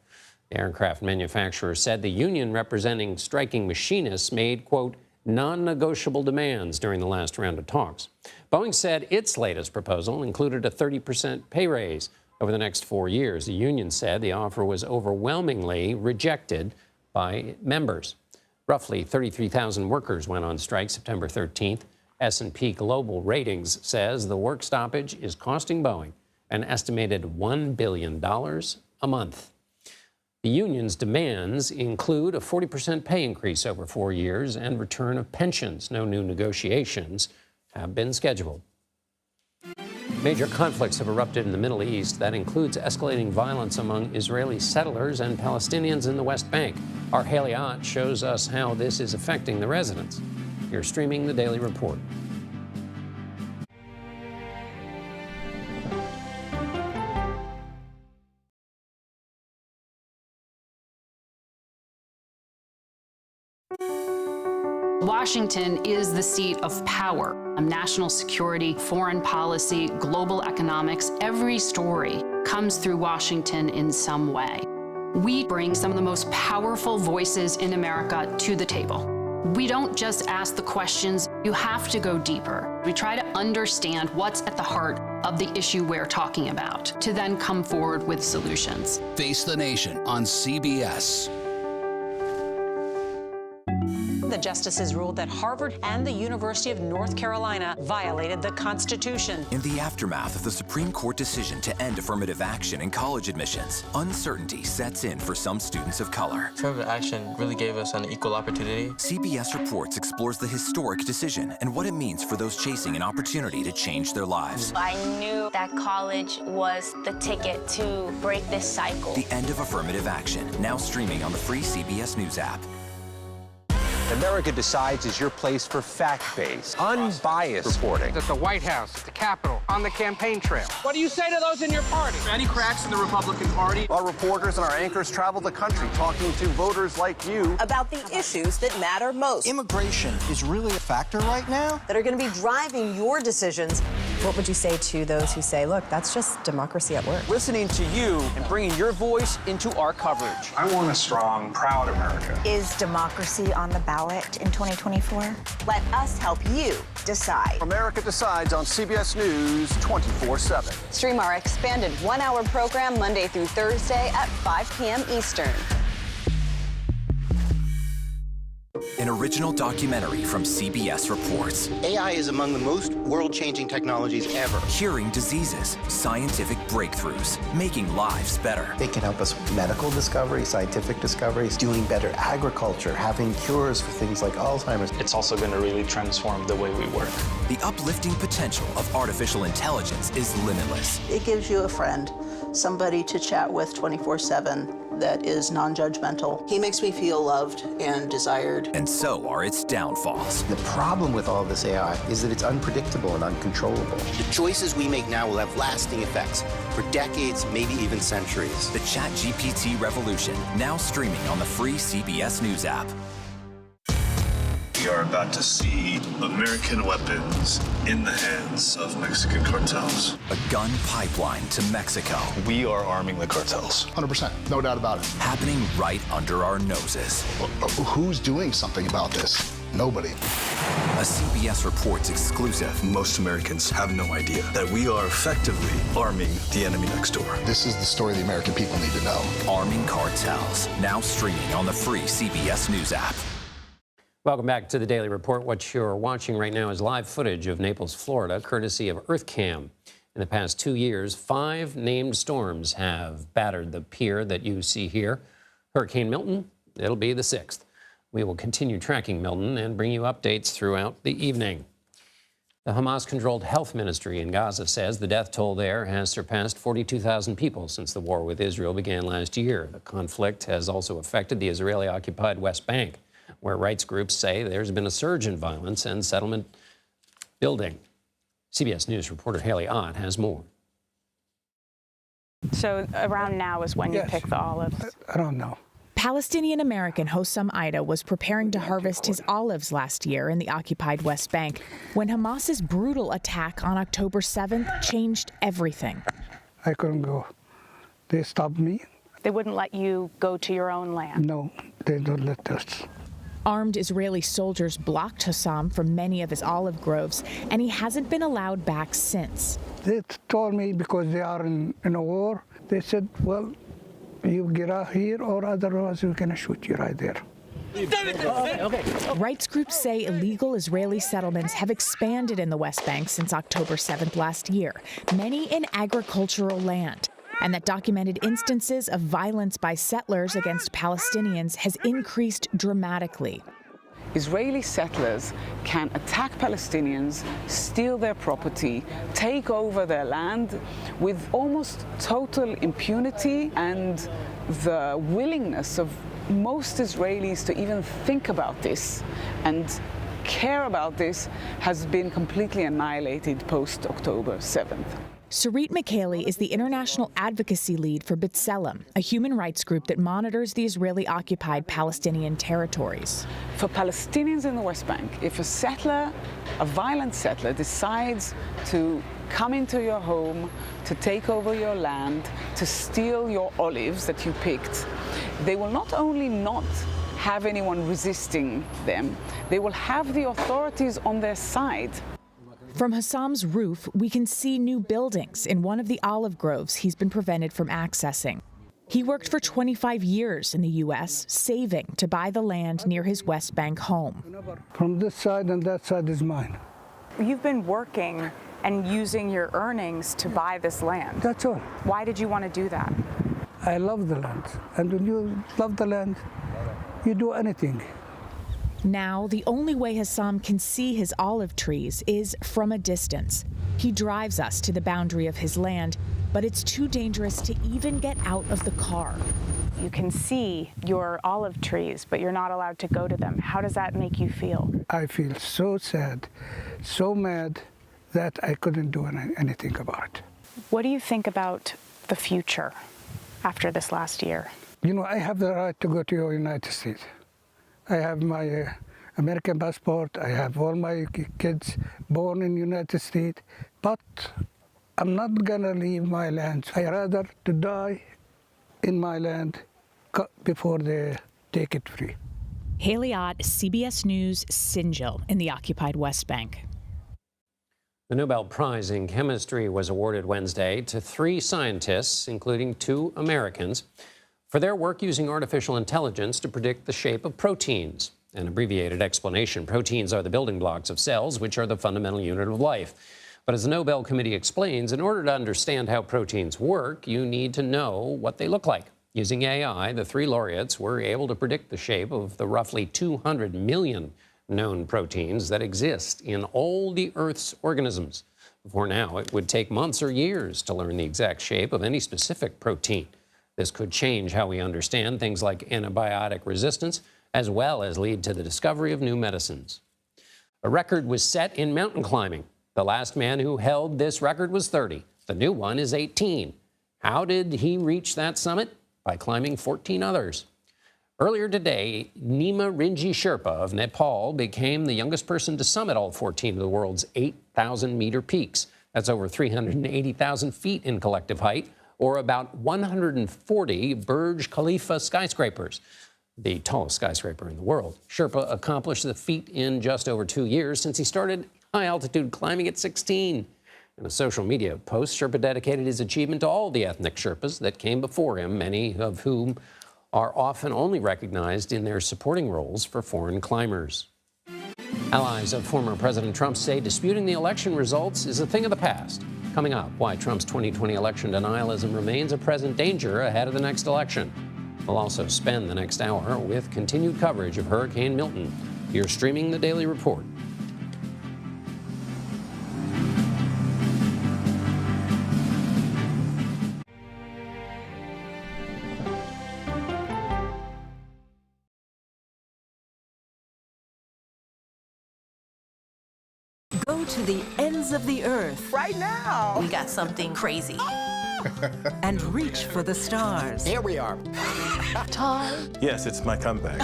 The aircraft manufacturer said the union representing striking machinists made, quote, non-negotiable demands during the last round of talks. Boeing said its latest proposal included a 30% pay raise, over the next 4 years. The union said the offer was overwhelmingly rejected by members. Roughly 33,000 workers went on strike September 13th. S&P Global Ratings says the work stoppage is costing Boeing an estimated $1 billion a month. The union's demands include a 40% pay increase over 4 years and return of pensions. No new negotiations have been scheduled. Major conflicts have erupted in the Middle East. That includes escalating violence among Israeli settlers and Palestinians in the West Bank. Our Haley Ott shows us how this is affecting the residents. You're streaming the Daily Report. Washington is the seat of power. National security, foreign policy, global economics, every story comes through Washington in some way. We bring some of the most powerful voices in America to the table. We don't just ask the questions, you have to go deeper. We try to understand what's at the heart of the issue we're talking about, to then come forward with solutions. Face the Nation on CBS. The justices ruled that Harvard and the University of North Carolina violated the Constitution. In the aftermath of the Supreme Court decision to end affirmative action in college admissions, uncertainty sets in for some students of color. Affirmative action really gave us an equal opportunity. CBS Reports explores the historic decision and what it means for those chasing an opportunity to change their lives. I knew that college was the ticket to break this cycle. The end of affirmative action, now streaming on the free CBS News app. America Decides is your place for fact-based, unbiased reporting. At the White House, at the Capitol, on the campaign trail. What do you say to those in your party? Any cracks in the Republican Party? Our reporters and our anchors travel the country talking to voters like you about the issues that matter most. Immigration is really a factor right now that are going to be driving your decisions. What would you say to those who say, look, that's just democracy at work? Listening to you and bringing your voice into our coverage. I want a strong, proud America. Is democracy on the ballot in 2024? Let us help you decide. America Decides on CBS News 24/7. Stream our expanded one-hour program Monday through Thursday at 5 p.m. Eastern. An original documentary from CBS Reports. AI is among the most world-changing technologies ever. Curing diseases, scientific breakthroughs, making lives better. They can help us with medical discoveries, scientific discoveries, doing better agriculture, having cures for things like Alzheimer's. It's also going to really transform the way we work. The uplifting potential of artificial intelligence is limitless. It gives you a friend, somebody to chat with 24/7. That is non-judgmental. He makes me feel loved and desired. And so are its downfalls. The problem with all this AI is that it's unpredictable and uncontrollable. The choices we make now will have lasting effects for decades, maybe even centuries. The ChatGPT revolution, now streaming on the free CBS News app. We are about to see American weapons in the hands of Mexican cartels. A gun pipeline to Mexico. We are arming the cartels. 100%, no doubt about it. Happening right under our noses. Who's doing something about this? Nobody. A CBS Reports exclusive. Most Americans have no idea that we are effectively arming the enemy next door. This is the story the American people need to know. Arming cartels, now streaming on the free CBS News app. Welcome back to the Daily Report. What you're watching right now is live footage of Naples, Florida, courtesy of EarthCam. In the past 2 years, 5 named storms have battered the pier that you see here. Hurricane Milton, it'll be the 6th. We will continue tracking Milton and bring you updates throughout the evening. The Hamas-controlled health ministry in Gaza says the death toll there has surpassed 42,000 people since the war with Israel began last year. The conflict has also affected the Israeli-occupied West Bank, where rights groups say there's been a surge in violence and settlement building. CBS News reporter Haley Ott has more. So around now is when you pick the olives? I don't know. Palestinian-American Hossam Ida was preparing to harvest his olives last year in the occupied West Bank when Hamas's brutal attack on October 7th changed everything. I couldn't go. They stopped me. They wouldn't let you go to your own land? No, they don't let us. Armed Israeli soldiers blocked Hossam from many of his olive groves, and he hasn't been allowed back since. They told me because they are in a war, they said, well, you get out here or otherwise we're going to shoot you right there. Rights groups say illegal Israeli settlements have expanded in the West Bank since October 7th last year, many in agricultural land, and that documented instances of violence by settlers against Palestinians has increased dramatically. Israeli settlers can attack Palestinians, steal their property, take over their land with almost total impunity, and the willingness of most Israelis to even think about this and care about this has been completely annihilated post-October 7th. Sarit Mikhaeli is the international advocacy lead for B'Tselem, a human rights group that monitors the Israeli-occupied Palestinian territories. For Palestinians in the West Bank, if a settler, a violent settler, decides to come into your home, to take over your land, to steal your olives that you picked, they will not only not have anyone resisting them, they will have the authorities on their side. From Hassam's roof, we can see new buildings in one of the olive groves he's been prevented from accessing. He worked for 25 years in the U.S., saving to buy the land near his West Bank home. From this side and that side is mine. You've been working and using your earnings to buy this land. That's all. Why did you want to do that? I love the land. And when you love the land, you do anything. Now, the only way Hassam can see his olive trees is from a distance. He drives us to the boundary of his land, but it's too dangerous to even get out of the car. You can see your olive trees, but you're not allowed to go to them. How does that make you feel? I feel so sad, so mad that I couldn't do anything about it. What do you think about the future after this last year? You know, I have the right to go to the United States. I have my American passport. I have all my kids born in the United States. But I'm not going to leave my land. I'd rather to die in my land before they take it free. Haley Ott, CBS News, Sinjar in the occupied West Bank. The Nobel Prize in Chemistry was awarded Wednesday to 3 scientists, including 2 Americans, for their work using artificial intelligence to predict the shape of proteins. An abbreviated explanation: proteins are the building blocks of cells, which are the fundamental unit of life. But as the Nobel Committee explains, in order to understand how proteins work, you need to know what they look like. Using AI, the 3 laureates were able to predict the shape of the roughly 200 million known proteins that exist in all the Earth's organisms. Before now, it would take months or years to learn the exact shape of any specific protein. This could change how we understand things like antibiotic resistance, as well as lead to the discovery of new medicines. A record was set in mountain climbing. The last man who held this record was 30. The new one is 18. How did he reach that summit? By climbing 14 others. Earlier today, Nima Rinji Sherpa of Nepal became the youngest person to summit all 14 of the world's 8,000-meter peaks. That's over 380,000 feet in collective height, or about 140 Burj Khalifa skyscrapers, the tallest skyscraper in the world. Sherpa accomplished the feat in just over 2 years since he started high-altitude climbing at 16. In a social media post, Sherpa dedicated his achievement to all the ethnic Sherpas that came before him, many of whom are often only recognized in their supporting roles for foreign climbers. Allies of former President Trump say disputing the election results is a thing of the past. Coming up, why Trump's 2020 election denialism remains a present danger ahead of the next election. We'll also spend the next hour with continued coverage of Hurricane Milton. You're streaming the Daily Report. Go to the ends of the earth. Right now. We got something crazy. And reach for the stars. Here we are. Time. Yes, it's my comeback.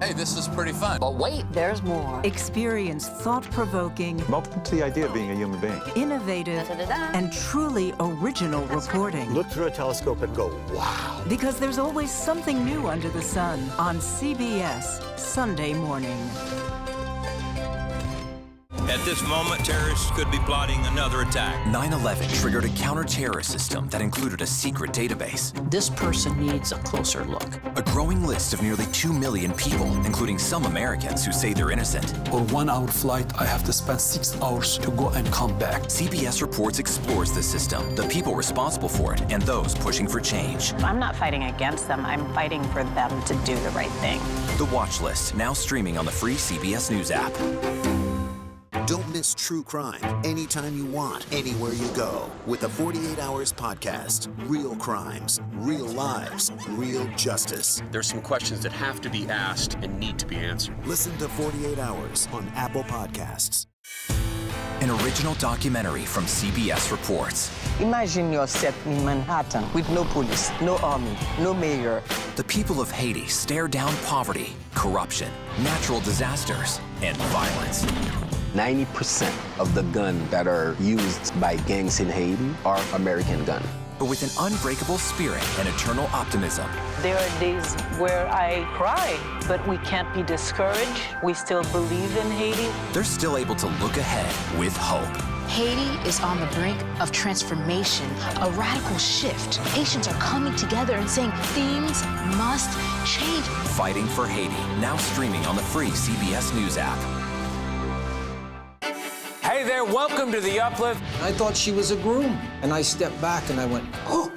Hey, this is pretty fun. But wait, there's more. Experience thought-provoking. Welcome to the idea of being a human being. Innovative and truly original reporting. Look through a telescope and go, wow. Because there's always something new under the sun on CBS Sunday morning. At this moment, terrorists could be plotting another attack. 9/11 triggered a counter-terrorist system that included a secret database. This person needs a closer look. A growing list of nearly 2 million people, including some Americans who say they're innocent. For 1 hour flight, I have to spend 6 hours to go and come back. CBS Reports explores the system, the people responsible for it, and those pushing for change. I'm not fighting against them. I'm fighting for them to do the right thing. The Watch List, now streaming on the free CBS News app. Don't miss true crime anytime you want, anywhere you go. With the 48 Hours podcast. Real crimes, real lives, real justice. There's some questions that have to be asked and need to be answered. Listen to 48 Hours on Apple Podcasts. An original documentary from CBS Reports. Imagine yourself in Manhattan with no police, no army, no mayor. The people of Haiti stare down poverty, corruption, natural disasters, and violence. 90% of the guns that are used by gangs in Haiti are American guns. But with an unbreakable spirit and eternal optimism. There are days where I cry, but we can't be discouraged. We still believe in Haiti. They're still able to look ahead with hope. Haiti is on the brink of transformation, a radical shift. Nations are coming together and saying things must change. Fighting for Haiti, now streaming on the free CBS News app. Hey there, welcome to The Uplift. I thought she was a groom, and I stepped back and I went, oh,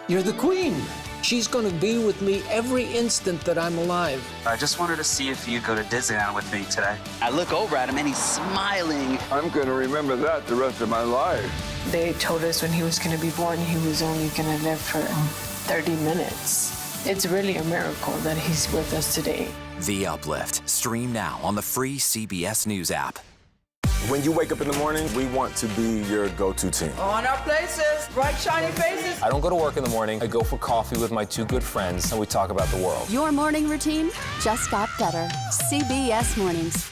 you're the queen. She's going to be with me every instant that I'm alive. I just wanted to see if you'd go to Disneyland with me today. I look over at him and he's smiling. I'm going to remember that the rest of my life. They told us when he was going to be born, he was only going to live for 30 minutes. It's really a miracle that he's with us today. The Uplift. Stream now on the free CBS News app. When you wake up in the morning, we want to be your go-to team. On our places, bright, shiny faces. I don't go to work in the morning. I go for coffee with my 2 good friends, and we talk about the world. Your morning routine just got better. CBS Mornings.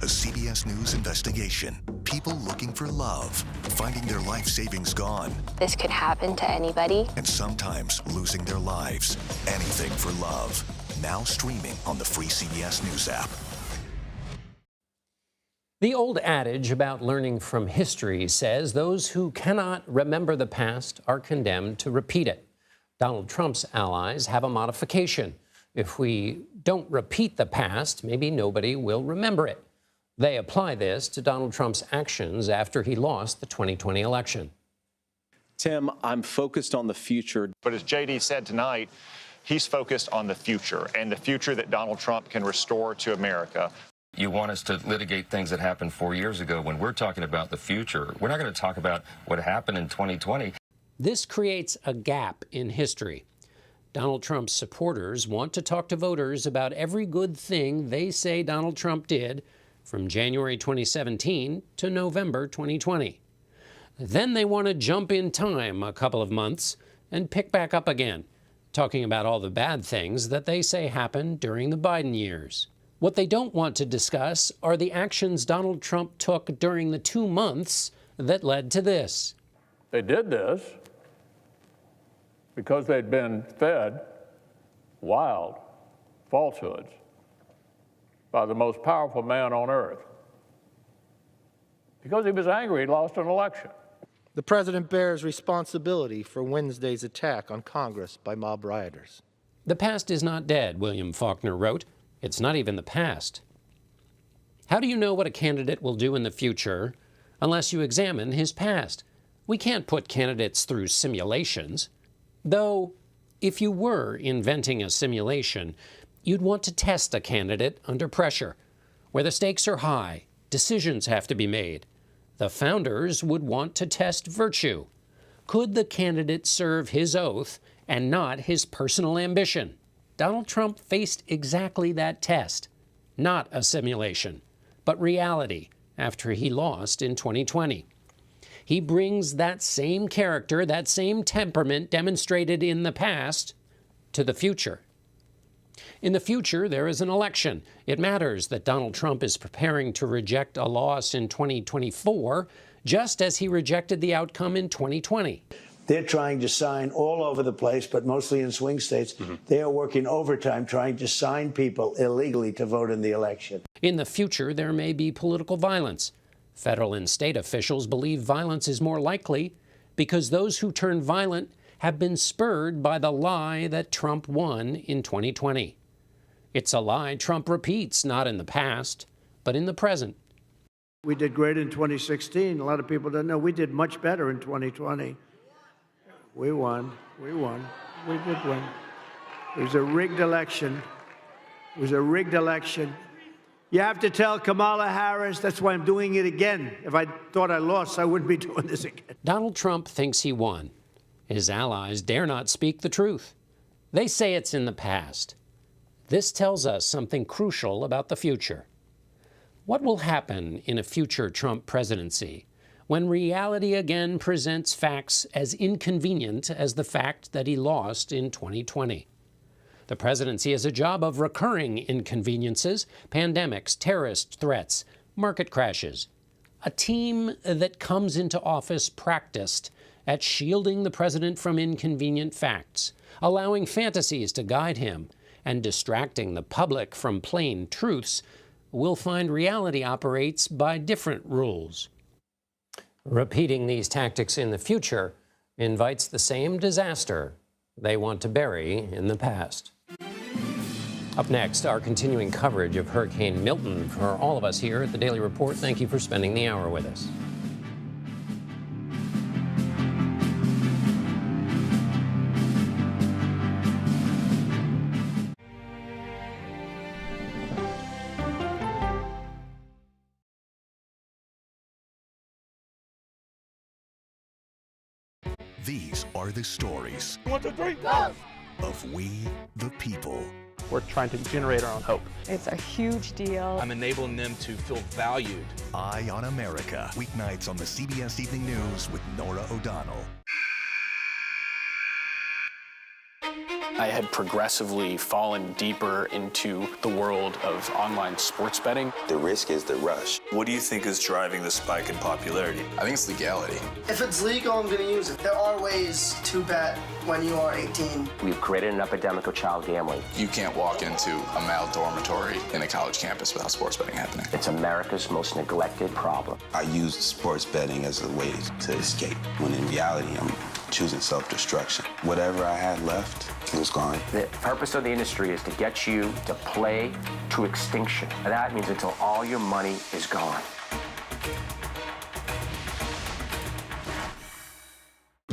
A CBS News investigation. People looking for love, finding their life savings gone. This could happen to anybody. And sometimes losing their lives. Anything for love. Now streaming on the free CBS News app. The old adage about learning from history says those who cannot remember the past are condemned to repeat it. Donald Trump's allies have a modification. If we don't repeat the past, maybe nobody will remember it. They apply this to Donald Trump's actions after he lost the 2020 election. Tim, I'm focused on the future. But as J.D. said tonight, he's focused on the future and the future that Donald Trump can restore to America. You want us to litigate things that happened 4 years ago when we're talking about the future. We're not going to talk about what happened in 2020. This creates a gap in history. Donald Trump's supporters want to talk to voters about every good thing they say Donald Trump did from January 2017 to November 2020. Then they want to jump in time a couple of months and pick back up again, talking about all the bad things that they say happened during the Biden years. What they don't want to discuss are the actions Donald Trump took during the 2 months that led to this. They did this because they'd been fed wild falsehoods by the most powerful man on earth. Because he was angry, he lost an election. The president bears responsibility for Wednesday's attack on Congress by mob rioters. The past is not dead, William Faulkner wrote. It's not even the past. How do you know what a candidate will do in the future unless you examine his past? We can't put candidates through simulations. Though, if you were inventing a simulation, you'd want to test a candidate under pressure, where the stakes are high, decisions have to be made. The founders would want to test virtue. Could the candidate serve his oath and not his personal ambition? Donald Trump faced exactly that test, not a simulation, but reality after he lost in 2020. He brings that same character, that same temperament demonstrated in the past to the future. In the future, there is an election. It matters that Donald Trump is preparing to reject a loss in 2024, just as he rejected the outcome in 2020. They're trying to sign all over the place, but mostly in swing states. They are working overtime trying to sign people illegally to vote in the election. In the future, there may be political violence. Federal and state officials believe violence is more likely because those who turn violent have been spurred by the lie that Trump won in 2020. It's a lie Trump repeats, not in the past, but in the present. We did great in 2016. A lot of people don't know. We did much better in 2020. We won. We did win. It was a rigged election. You have to tell Kamala Harris, that's why I'm doing it again. If I thought I lost, I wouldn't be doing this again. Donald Trump thinks he won. His allies dare not speak the truth. They say it's in the past. This tells us something crucial about the future. What will happen in a future Trump presidency when reality again presents facts as inconvenient as the fact that he lost in 2020? The presidency has a job of recurring inconveniences, pandemics, terrorist threats, market crashes. A team that comes into office practiced at shielding the president from inconvenient facts, allowing fantasies to guide him, and distracting the public from plain truths will find reality operates by different rules. Repeating these tactics in the future invites the same disaster they want to bury in the past. Up next, our continuing coverage of Hurricane Milton. For all of us here at the Daily Report, thank you for spending the hour with us. These are the stories 1, 2, 3, go! of we, the people. We're trying to generate our own hope. It's a huge deal. I'm enabling them to feel valued. Eye on America, weeknights on the CBS Evening News with Norah O'Donnell. I had progressively fallen deeper into the world of online sports betting. The risk is the rush. What do you think is driving the spike in popularity? I think it's legality. If it's legal, I'm going to use it. There are ways to bet when you are 18. We've created an epidemic of child gambling. You can't walk into a male dormitory in a college campus without sports betting happening. It's America's most neglected problem. I used sports betting as a way to escape, when in reality, I'm choosing self-destruction. Whatever I had left, it was gone. The purpose of the industry is to get you to play to extinction. And that means until all your money is gone.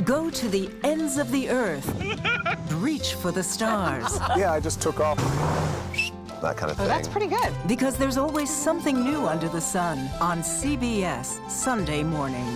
Go to the ends of the earth. Reach for the stars. Yeah, I just took off. That kind of thing. Oh, that's pretty good. Because there's always something new under the sun on CBS Sunday morning.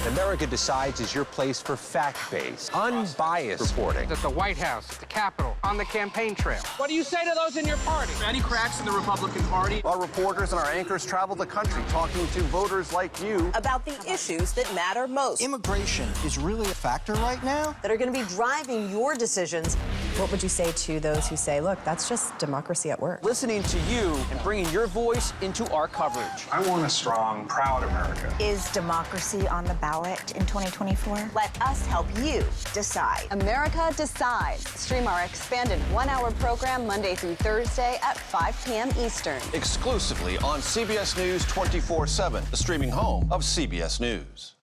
America Decides is your place for fact-based, unbiased reporting. At the White House, at the Capitol, on the campaign trail. What do you say to those in your party? Any cracks in the Republican Party? Our reporters and our anchors travel the country talking to voters like you about the issues that matter most. Immigration is really a factor right now that are going to be driving your decisions. What would you say to those who say, look, that's just democracy at work? Listening to you and bringing your voice into our coverage. I want a strong, proud America. Is democracy on the ballot in 2024? Let us help you decide. America Decides. Stream our expanded one-hour program Monday through Thursday at 5 p.m. Eastern. Exclusively on CBS News 24/7, the streaming home of CBS News.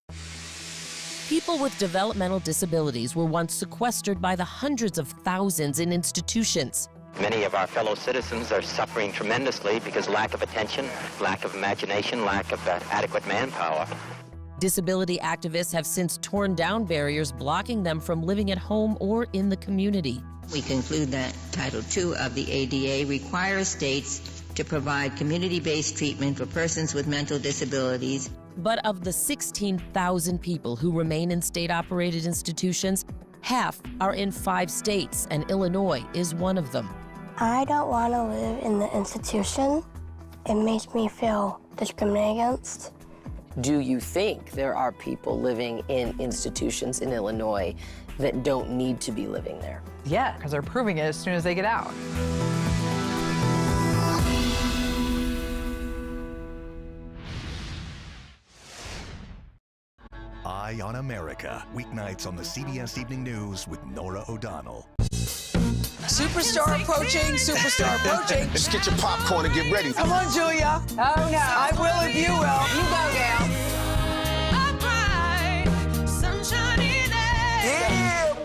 People with developmental disabilities were once sequestered by the hundreds of thousands in institutions. Many of our fellow citizens are suffering tremendously because lack of attention, lack of imagination, lack of adequate manpower. Disability activists have since torn down barriers blocking them from living at home or in the community. We conclude that Title II of the ADA requires states to provide community-based treatment for persons with mental disabilities. But of the 16,000 people who remain in state-operated institutions, half are in 5 states, and Illinois is one of them. I don't want to live in the institution. It makes me feel discriminated against. Do you think there are people living in institutions in Illinois that don't need to be living there? Yeah, because they're proving it as soon as they get out. Eye on America, weeknights on the CBS Evening News with Norah O'Donnell. Superstar approaching, superstar approaching. Let's get your popcorn and get ready. Come on, Julia. Oh, no. I will if you will. You go down. Yeah.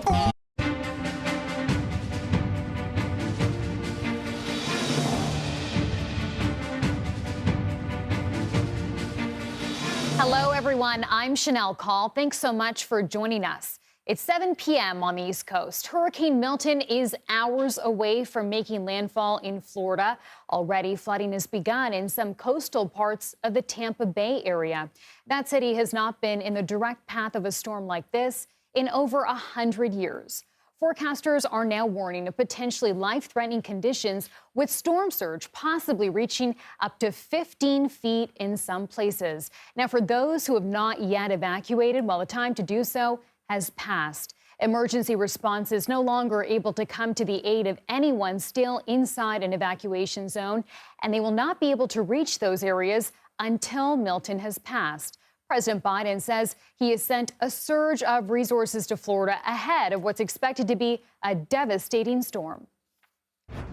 Hello, everyone. I'm Chanel Call. Thanks so much for joining us. It's 7 p.m. on the East Coast. Hurricane Milton is hours away from making landfall in Florida. Already, flooding has begun in some coastal parts of the Tampa Bay area. That city has not been in the direct path of a storm like this in over 100 years. Forecasters are now warning of potentially life-threatening conditions, with storm surge possibly reaching up to 15 feet in some places. Now, for those who have not yet evacuated, well, the time to do so has passed. Emergency response is no longer able to come to the aid of anyone still inside an evacuation zone, and they will not be able to reach those areas until Milton has passed. President Biden says he has sent a surge of resources to Florida ahead of what's expected to be a devastating storm.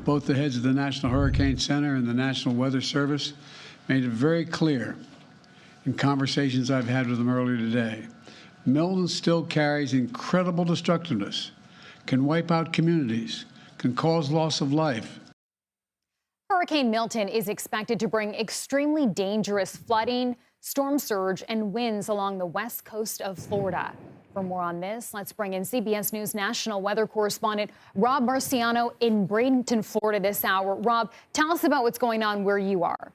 Both the heads of the National Hurricane Center and the National Weather Service made it very clear in conversations I've had with them earlier today. Milton still carries incredible destructiveness, can wipe out communities, can cause loss of life. Hurricane Milton is expected to bring extremely dangerous flooding, storm surge, and winds along the west coast of Florida. For more on this, let's bring in CBS News national weather correspondent Rob Marciano in Bradenton, Florida this hour. Rob, tell us about what's going on where you are.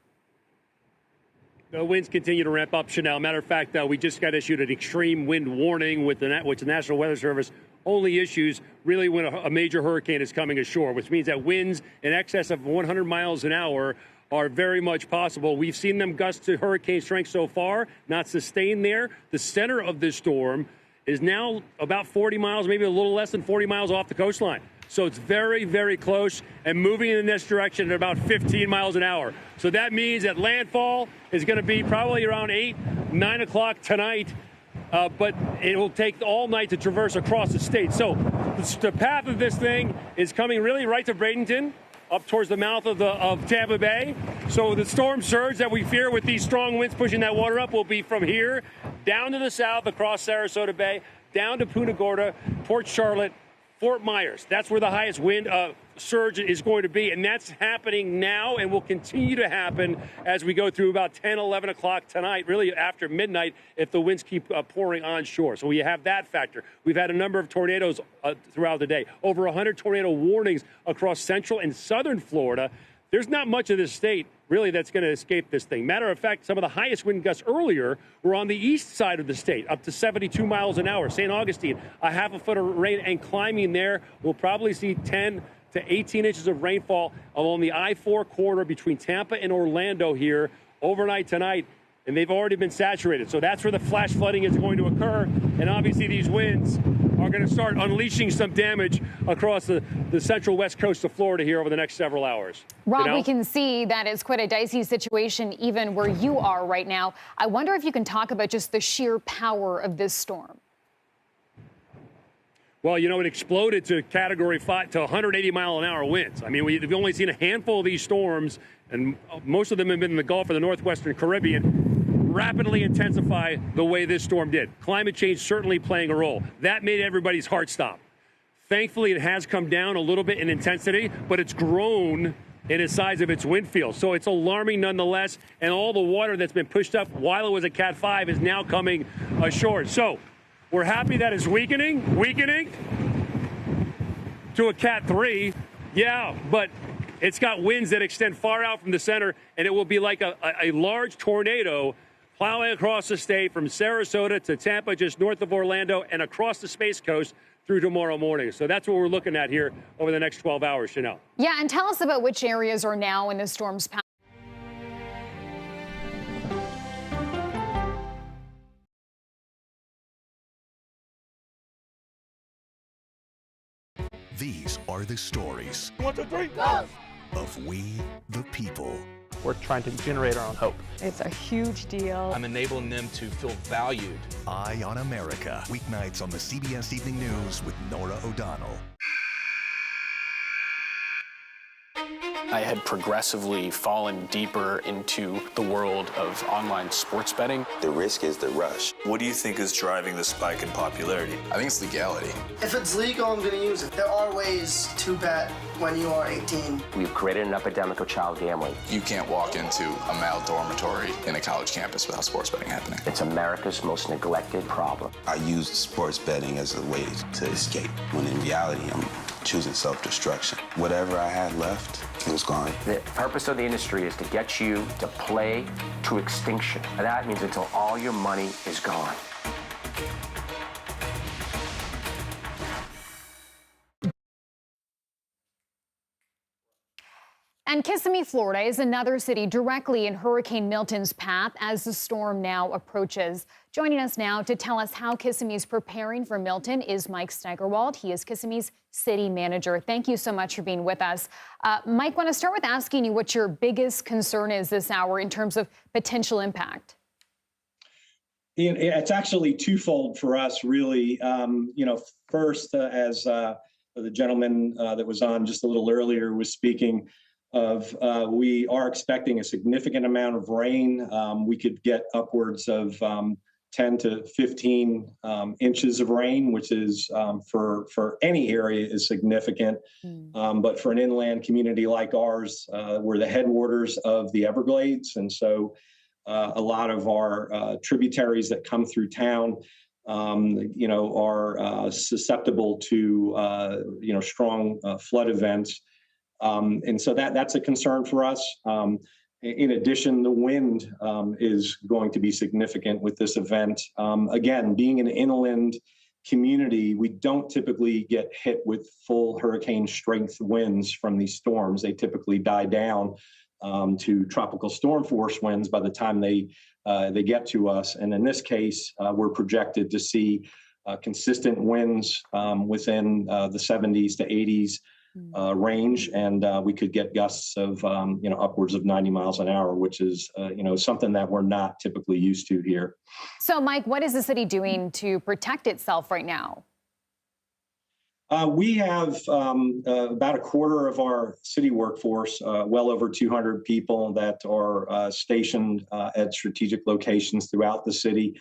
The winds continue to ramp up, Chanel. Matter of fact, we just got issued an extreme wind warning which the National Weather Service only issues really when a major hurricane is coming ashore, which means that winds in excess of 100 miles an hour are very much possible. We've seen them gust to hurricane strength so far, not sustained there. The center of this storm is now about 40 miles, maybe a little less than 40 miles off the coastline. So it's very, very close and moving in this direction at about 15 miles an hour. So that means that landfall is going to be probably around 8, 9 o'clock tonight, but it will take all night to traverse across the state. So the path of this thing is coming really right to Bradenton, up towards the mouth of Tampa Bay. So the storm surge that we fear with these strong winds pushing that water up will be from here down to the south across Sarasota Bay, down to Punta Gorda, Port Charlotte, Fort Myers. That's where the highest wind surge is going to be, and that's happening now and will continue to happen as we go through about 10, 11 o'clock tonight, really after midnight, if the winds keep pouring onshore. So we have that factor. We've had a number of tornadoes throughout the day, over 100 tornado warnings across central and southern Florida. There's not much of this state, really, that's going to escape this thing. Matter of fact, some of the highest wind gusts earlier were on the east side of the state, up to 72 miles an hour. St. Augustine, a half a foot of rain and climbing there. We'll probably see 10 to 18 inches of rainfall along the I-4 corridor between Tampa and Orlando here overnight tonight, and they've already been saturated. So that's where the flash flooding is going to occur, and obviously these winds are going to start unleashing some damage across the central west coast of Florida here over the next several hours. Rob, we can see that it's quite a dicey situation even where you are right now. I wonder if you can talk about just the sheer power of this storm. Well, you know, it exploded to Category 5 to 180-mile-an-hour winds. I mean, we've only seen a handful of these storms, and most of them have been in the Gulf of the Northwestern Caribbean, rapidly intensify the way this storm did. Climate change certainly playing a role. That made everybody's heart stop. Thankfully, it has come down a little bit in intensity, but it's grown in the size of its wind field. So it's alarming nonetheless, and all the water that's been pushed up while it was a Cat 5 is now coming ashore. So we're happy that it's weakening to a Cat 3. Yeah, but it's got winds that extend far out from the center, and it will be like a large tornado plowing across the state from Sarasota to Tampa, just north of Orlando, and across the Space Coast through tomorrow morning. So that's what we're looking at here over the next 12 hours, Chanel. Yeah, and tell us about which areas are now in the storm's path. These are the stories 1, 2, 3, go! Of We the People. We're trying to generate our own hope. It's a huge deal. I'm enabling them to feel valued. Eye on America. Weeknights on the CBS Evening News with Norah O'Donnell. I had progressively fallen deeper into the world of online sports betting. The risk is the rush. What do you think is driving the spike in popularity? I think it's legality. If it's legal, I'm going to use it. There are ways to bet when you are 18. We've created an epidemic of child gambling. You can't walk into a male dormitory in a college campus without sports betting happening. It's America's most neglected problem. I used sports betting as a way to escape, when in reality, I'm choosing self-destruction. Whatever I had left, it was gone. The purpose of the industry is to get you to play to extinction. And that means until all your money is gone. And Kissimmee, Florida is another city directly in Hurricane Milton's path as the storm now approaches. Joining us now to tell us how Kissimmee is preparing for Milton is Mike Steigerwald. He is Kissimmee's city manager. Thank you so much for being with us. Mike, I want to start with asking you what your biggest concern is this hour in terms of potential impact. It's actually twofold for us, really. First, as the gentleman that was on just a little earlier was speaking of, we are expecting a significant amount of rain. We could get upwards of 10 to 15 inches of rain, which is for any area is significant. But for an inland community like ours, we're the headwaters of the Everglades. And so a lot of our tributaries that come through town, are susceptible to, strong flood events. And so that's a concern for us. In addition, the wind is going to be significant with this event. Again, being an inland community, we don't typically get hit with full hurricane strength winds from these storms. They typically die down to tropical storm force winds by the time they get to us. And in this case, we're projected to see consistent winds within the 70s to 80s range, and we could get gusts of upwards of 90 miles an hour, which is something that we're not typically used to here. So, Mike, what is the city doing to protect itself right now? We have about a quarter of our city workforce, well over 200 people that are stationed at strategic locations throughout the city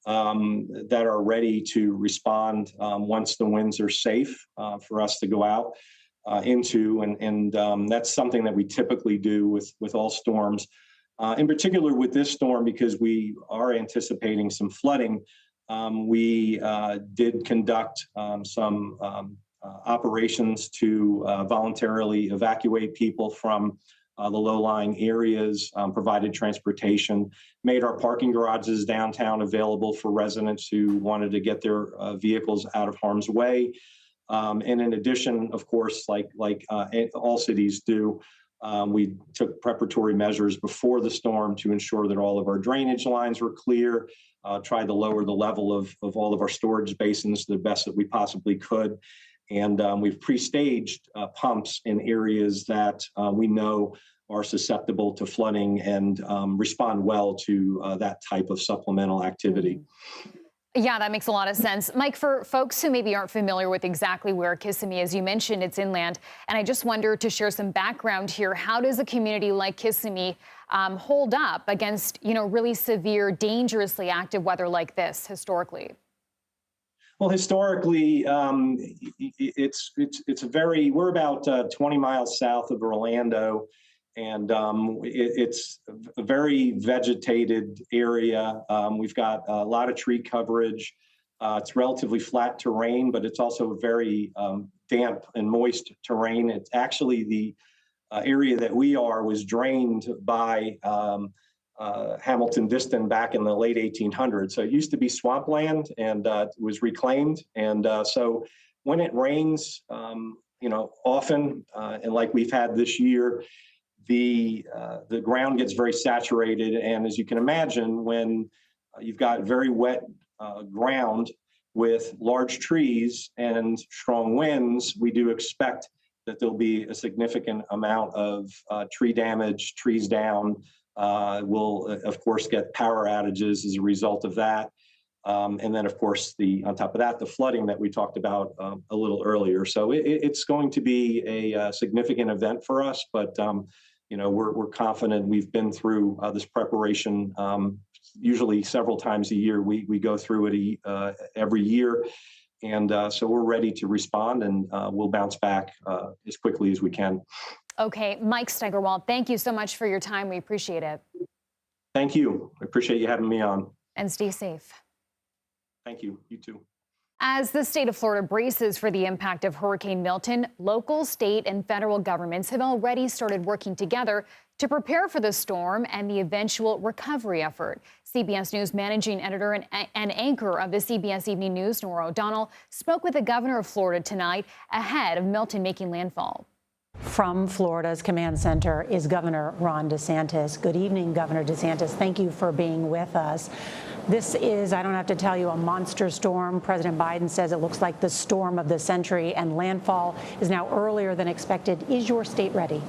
that are ready to respond once the winds are safe for us to go out into. And that's something that we typically do with all storms. In particular with this storm, because we are anticipating some flooding, we did conduct some operations to voluntarily evacuate people from the low-lying areas, provided transportation, made our parking garages downtown available for residents who wanted to get their vehicles out of harm's way. And in addition, of course, like all cities do, we took preparatory measures before the storm to ensure that all of our drainage lines were clear, tried to lower the level of all of our storage basins to the best that we possibly could. And we've pre-staged pumps in areas that we know are susceptible to flooding and respond well to that type of supplemental activity. Yeah, that makes a lot of sense. Mike, for folks who maybe aren't familiar with exactly where Kissimmee is, you mentioned it's inland, and I just wonder, to share some background here, how does a community like Kissimmee hold up against, really severe, dangerously active weather like this historically? Well, historically, we're about 20 miles south of Orlando, and it's a very vegetated area. We've got a lot of tree coverage. It's relatively flat terrain, but it's also very damp and moist terrain. It's actually the area that we are was drained by Hamilton Diston back in the late 1800s. So it used to be swampland, and it was reclaimed. And so when it rains, often, and like we've had this year, the ground gets very saturated. And as you can imagine, when you've got very wet ground with large trees and strong winds, we do expect that there'll be a significant amount of tree damage, trees down. We'll, of course, get power outages as a result of that. And then, of course, on top of that, the flooding that we talked about a little earlier. So it's going to be a significant event for us, but we're confident. We've been through this preparation usually several times a year. We go through it every year, and so we're ready to respond, and we'll bounce back as quickly as we can. Okay, Mike Steigerwald, thank you so much for your time. We appreciate it. Thank you. I appreciate you having me on. And stay safe. Thank you. You too. As the state of Florida braces for the impact of Hurricane Milton, local, state, and federal governments have already started working together to prepare for the storm and the eventual recovery effort. CBS News managing editor and anchor of the CBS Evening News, Nora O'Donnell, spoke with the governor of Florida tonight ahead of Milton making landfall. From Florida's command center is Governor Ron DeSantis. Good evening, Governor DeSantis. Thank you for being with us. This is, I don't have to tell you, a monster storm. President Biden says it looks like the storm of the century, and landfall is now earlier than expected. Is your state ready?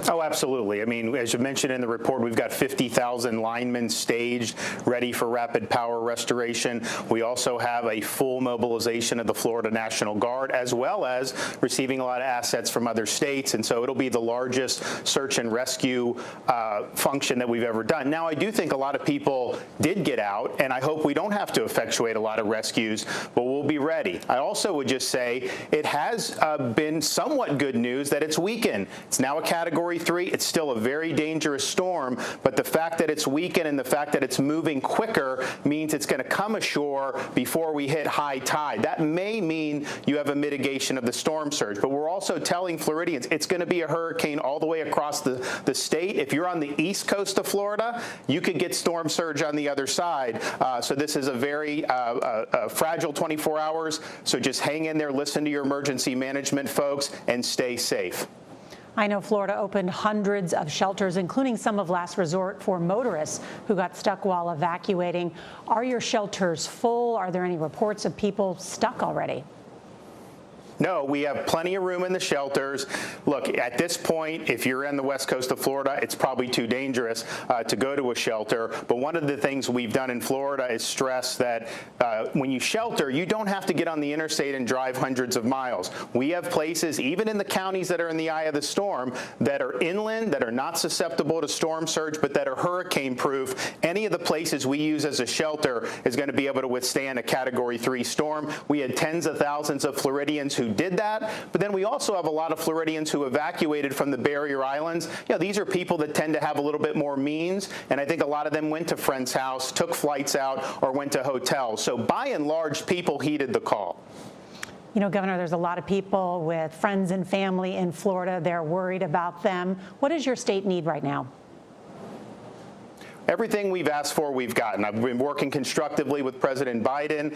Oh, absolutely. I mean, as you mentioned in the report, we've got 50,000 linemen staged, ready for rapid power restoration. We also have a full mobilization of the Florida National Guard, as well as receiving a lot of assets from other states. And so it'll be the largest search and rescue function that we've ever done. Now, I do think a lot of people did get out, and I hope we don't have to effectuate a lot of rescues, but we'll be ready. I also would just say it has been somewhat good news that it's weakened. It's now a Category 3. It's still a very dangerous storm, but the fact that it's weakened and the fact that it's moving quicker means it's going to come ashore before we hit high tide. That may mean you have a mitigation of the storm surge, but we're also telling Floridians it's going to be a hurricane all the way across the state. If you're on the east coast of Florida, you could get storm surge on the other side. So this is a very fragile 24 hours. So just hang in there, listen to your emergency management folks, and stay safe. I know Florida opened hundreds of shelters, including some of last resort for motorists who got stuck while evacuating. Are your shelters full? Are there any reports of people stuck already? No, we have plenty of room in the shelters. Look, at this point, if you're in the west coast of Florida, it's probably too dangerous to go to a shelter. But one of the things we've done in Florida is stress that when you shelter, you don't have to get on the interstate and drive hundreds of miles. We have places, even in the counties that are in the eye of the storm, that are inland, that are not susceptible to storm surge, but that are hurricane-proof. Any of the places we use as a shelter is going to be able to withstand a Category 3 storm. We had tens of thousands of Floridians who did that, but then we also have a lot of Floridians who evacuated from the barrier islands. You know, these are people that tend to have a little bit more means, and I think a lot of them went to friends' house, took flights out, or went to hotels. So by and large, people heeded the call. You know, Governor, there's a lot of people with friends and family in Florida. They're worried about them. What does your state need right now? Everything we've asked for, we've gotten. I've been working constructively with President Biden.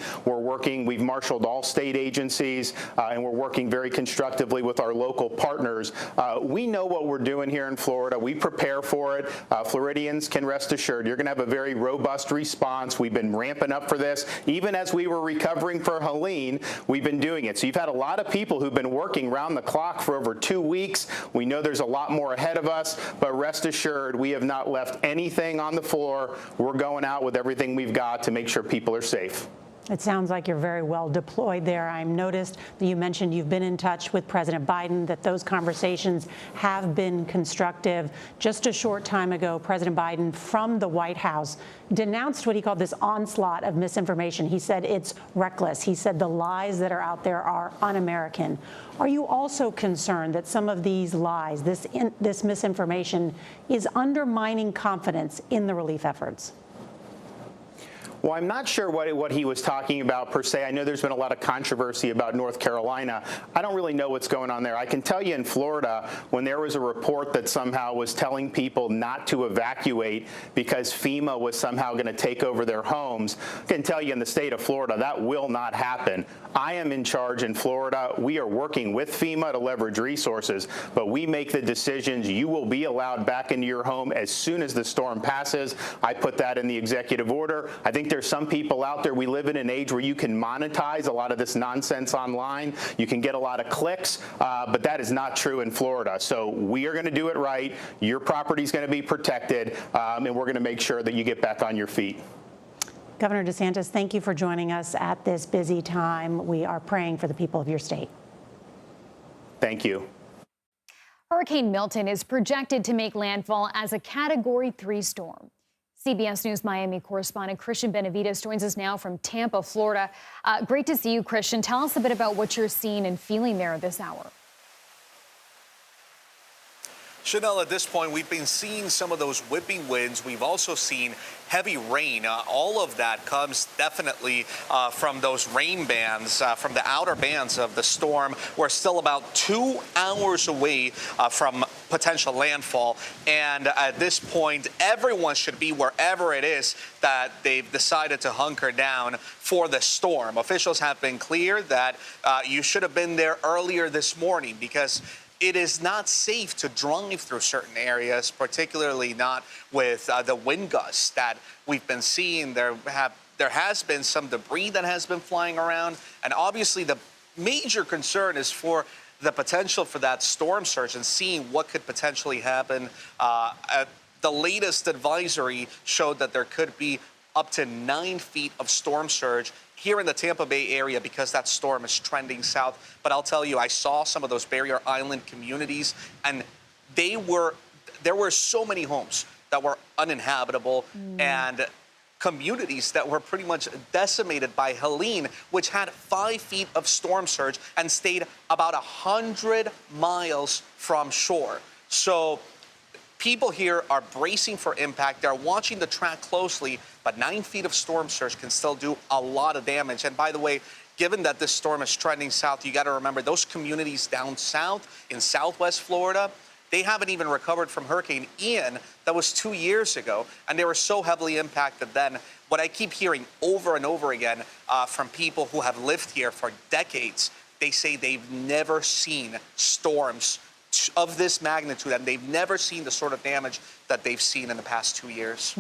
We've marshaled all state agencies, and we're working very constructively with our local partners. We know what we're doing here in Florida. We prepare for it. Floridians can rest assured you're going to have a very robust response. We've been ramping up for this. Even as we were recovering for Helene, we've been doing it. So you've had a lot of people who've been working round the clock for over 2 weeks. We know there's a lot more ahead of us, but rest assured we have not left anything on the floor. We're going out with everything we've got to make sure people are safe. It sounds like you're very well deployed there. I noticed that you mentioned you've been in touch with President Biden, that those conversations have been constructive. Just a short time ago, President Biden from the White House denounced what he called this onslaught of misinformation. He said it's reckless. He said the lies that are out there are un-American. Are you also concerned that some of these lies, this misinformation, is undermining confidence in the relief efforts? Well, I'm not sure what he was talking about per se. I know there's been a lot of controversy about North Carolina. I don't really know what's going on there. I can tell you in Florida, when there was a report that somehow was telling people not to evacuate because FEMA was somehow going to take over their homes, I can tell you in the state of Florida, that will not happen. I am in charge in Florida. We are working with FEMA to leverage resources, but we make the decisions. You will be allowed back into your home as soon as the storm passes. I put that in the executive order. I think there's some people out there. We live in an age where you can monetize a lot of this nonsense online. You can get a lot of clicks, but that is not true in Florida. So we are going to do it right. Your property is going to be protected, and we're going to make sure that you get back on your feet. Governor DeSantis, thank you for joining us at this busy time. We are praying for the people of your state. Thank you. Hurricane Milton is projected to make landfall as a Category 3 storm. CBS News Miami correspondent Christian Benavides joins us now from Tampa, Florida. Great to see you, Christian. Tell us a bit about what you're seeing and feeling there this hour. Chanel, at this point, we've been seeing some of those whipping winds. We've also seen heavy rain. All of that comes definitely from those rain bands, from the outer bands of the storm. We're still about 2 hours away from potential landfall. And at this point, everyone should be wherever it is that they've decided to hunker down for the storm. Officials have been clear that you should have been there earlier this morning because it is not safe to drive through certain areas, particularly not with the wind gusts that we've been seeing. There has been some debris that has been flying around, and obviously the major concern is for the potential for that storm surge and seeing what could potentially happen. The latest advisory showed that there could be up to 9 feet of storm surge here in the Tampa Bay area because that storm is trending south. But I'll tell you, I saw some of those barrier island communities, and there were so many homes that were uninhabitable and communities that were pretty much decimated by Helene, which had 5 feet of storm surge and stayed about 100 miles from shore. So people here are bracing for impact. They're watching the track closely, but 9 feet of storm surge can still do a lot of damage. And by the way, given that this storm is trending south, you got to remember those communities down south in southwest Florida, they haven't even recovered from Hurricane Ian. That was 2 years ago, and they were so heavily impacted then. What I keep hearing over and over again from people who have lived here for decades, they say they've never seen storms of this magnitude, and they've never seen the sort of damage that they've seen in the past 2 years.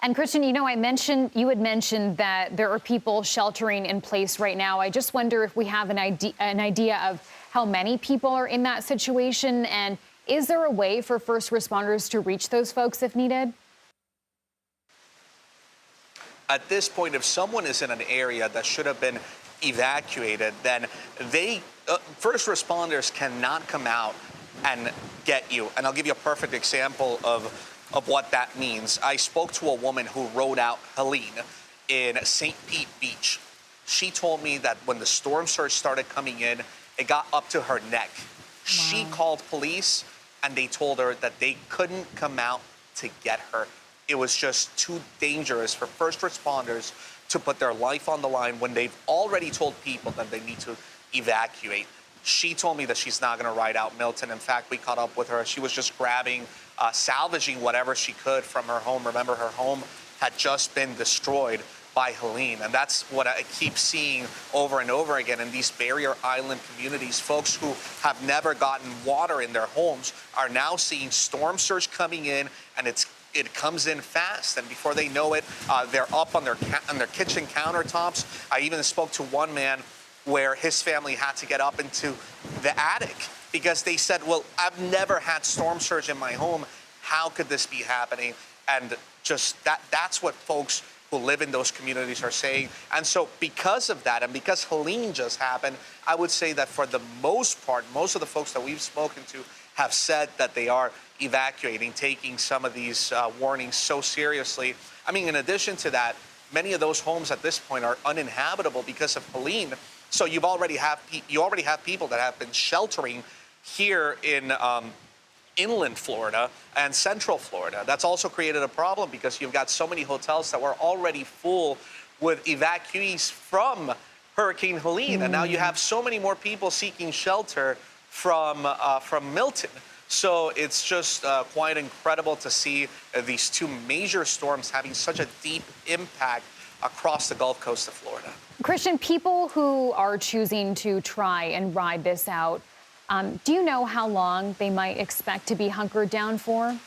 And Christian, you know, you had mentioned that there are people sheltering in place right now. I just wonder if we have an idea of how many people are in that situation, and is there a way for first responders to reach those folks if needed? At this point, if someone is in an area that should have been evacuated, then first responders cannot come out and get you. And I'll give you a perfect example of what that means. I spoke to a woman who rode out Helene in St. Pete Beach. She told me that when the storm surge started coming in, it got up to her neck. Wow. She called police, and they told her that they couldn't come out to get her. It was just too dangerous for first responders to put their life on the line when they've already told people that they need to evacuate. She told me that she's not going to ride out Milton. In fact, we caught up with her. She was just grabbing, salvaging whatever she could from her home. Remember, her home had just been destroyed by Helene. And that's what I keep seeing over and over again in these barrier island communities. Folks who have never gotten water in their homes are now seeing storm surge coming in, and it comes in fast, and before they know it, they're up on their kitchen countertops. I even spoke to one man where his family had to get up into the attic because they said, well, I've never had storm surge in my home. How could this be happening? And just that's what folks who live in those communities are saying. And so because of that, and because Helene just happened, I would say that for the most part, most of the folks that we've spoken to have said that they are evacuating, taking some of these warnings so seriously. I mean, in addition to that, many of those homes at this point are uninhabitable because of Helene. So you already have people that have been sheltering here in inland Florida and central Florida. That's also created a problem because you've got so many hotels that were already full with evacuees from Hurricane Helene, and now you have so many more people seeking shelter from Milton. So it's just quite incredible to see these two major storms having such a deep impact across the Gulf Coast of Florida. Christian, people who are choosing to try and ride this out, do you know how long they might expect to be hunkered down for?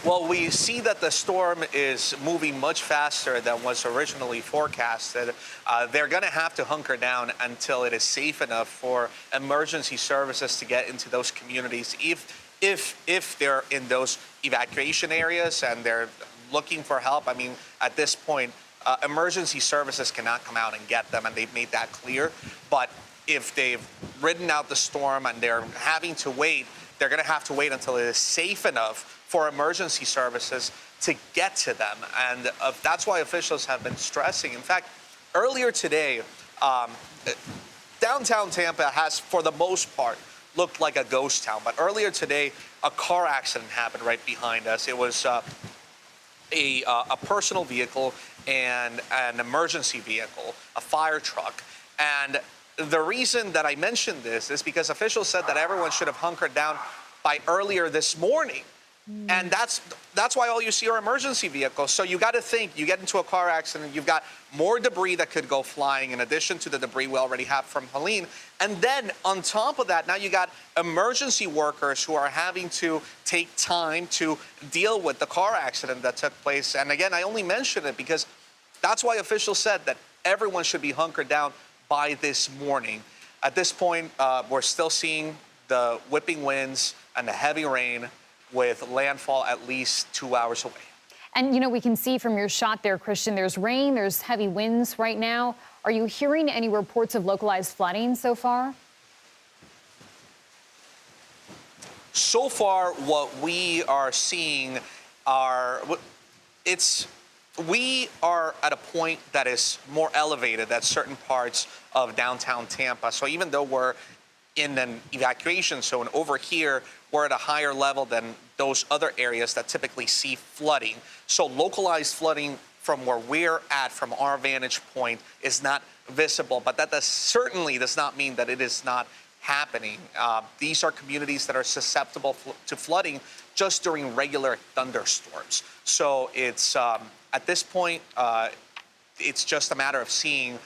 Well, we see that the storm is moving much faster than was originally forecasted. They're going to have to hunker down until it is safe enough for emergency services to get into those communities. If they're in those evacuation areas and they're looking for help. I mean, at this point, emergency services cannot come out and get them, and they've made that clear. But if they've ridden out the storm and they're having to wait, they're going to have to wait until it is safe enough for emergency services to get to them. And that's why officials have been stressing. In fact, earlier today, downtown Tampa has, for the most part, looked like a ghost town. But earlier today, a car accident happened right behind us. It was a personal vehicle and an emergency vehicle, a fire truck. And the reason that I mentioned this is because officials said that everyone should have hunkered down by earlier this morning. And that's why all you see are emergency vehicles. So you got to think, you get into a car accident, you've got more debris that could go flying in addition to the debris we already have from Helene. And then on top of that, now you got emergency workers who are having to take time to deal with the car accident that took place. And again, I only mention it because that's why officials said that everyone should be hunkered down by this morning. At this point, we're still seeing the whipping winds and the heavy rain, with landfall at least 2 hours away. And, you know, we can see from your shot there, Christian, there's rain, there's heavy winds right now. Are you hearing any reports of localized flooding so far? So far, what we are seeing are, we are at a point that is more elevated at certain parts of downtown Tampa. So even though we're in an evacuation zone, over here, we're at a higher level than those other areas that typically see flooding. So localized flooding from where we're at, from our vantage point, is not visible. But that certainly does not mean that it is not happening. These are communities that are susceptible to flooding just during regular thunderstorms. So it's at this point, it's just a matter of seeing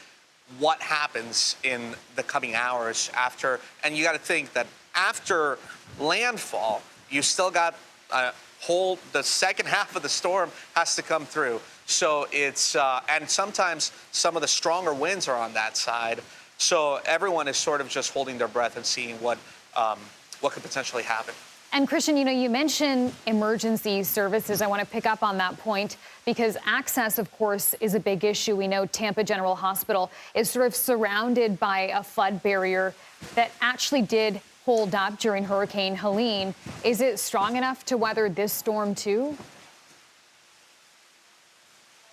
what happens in the coming hours after. And you got to think that after landfall, you still got the second half of the storm has to come through. So it's, and sometimes some of the stronger winds are on that side. So everyone is sort of just holding their breath and seeing what could potentially happen. And Christian, you know, you mentioned emergency services. I want to pick up on that point because access, of course, is a big issue. We know Tampa General Hospital is sort of surrounded by a flood barrier that actually did hold up during Hurricane Helene. Is it strong enough to weather this storm too?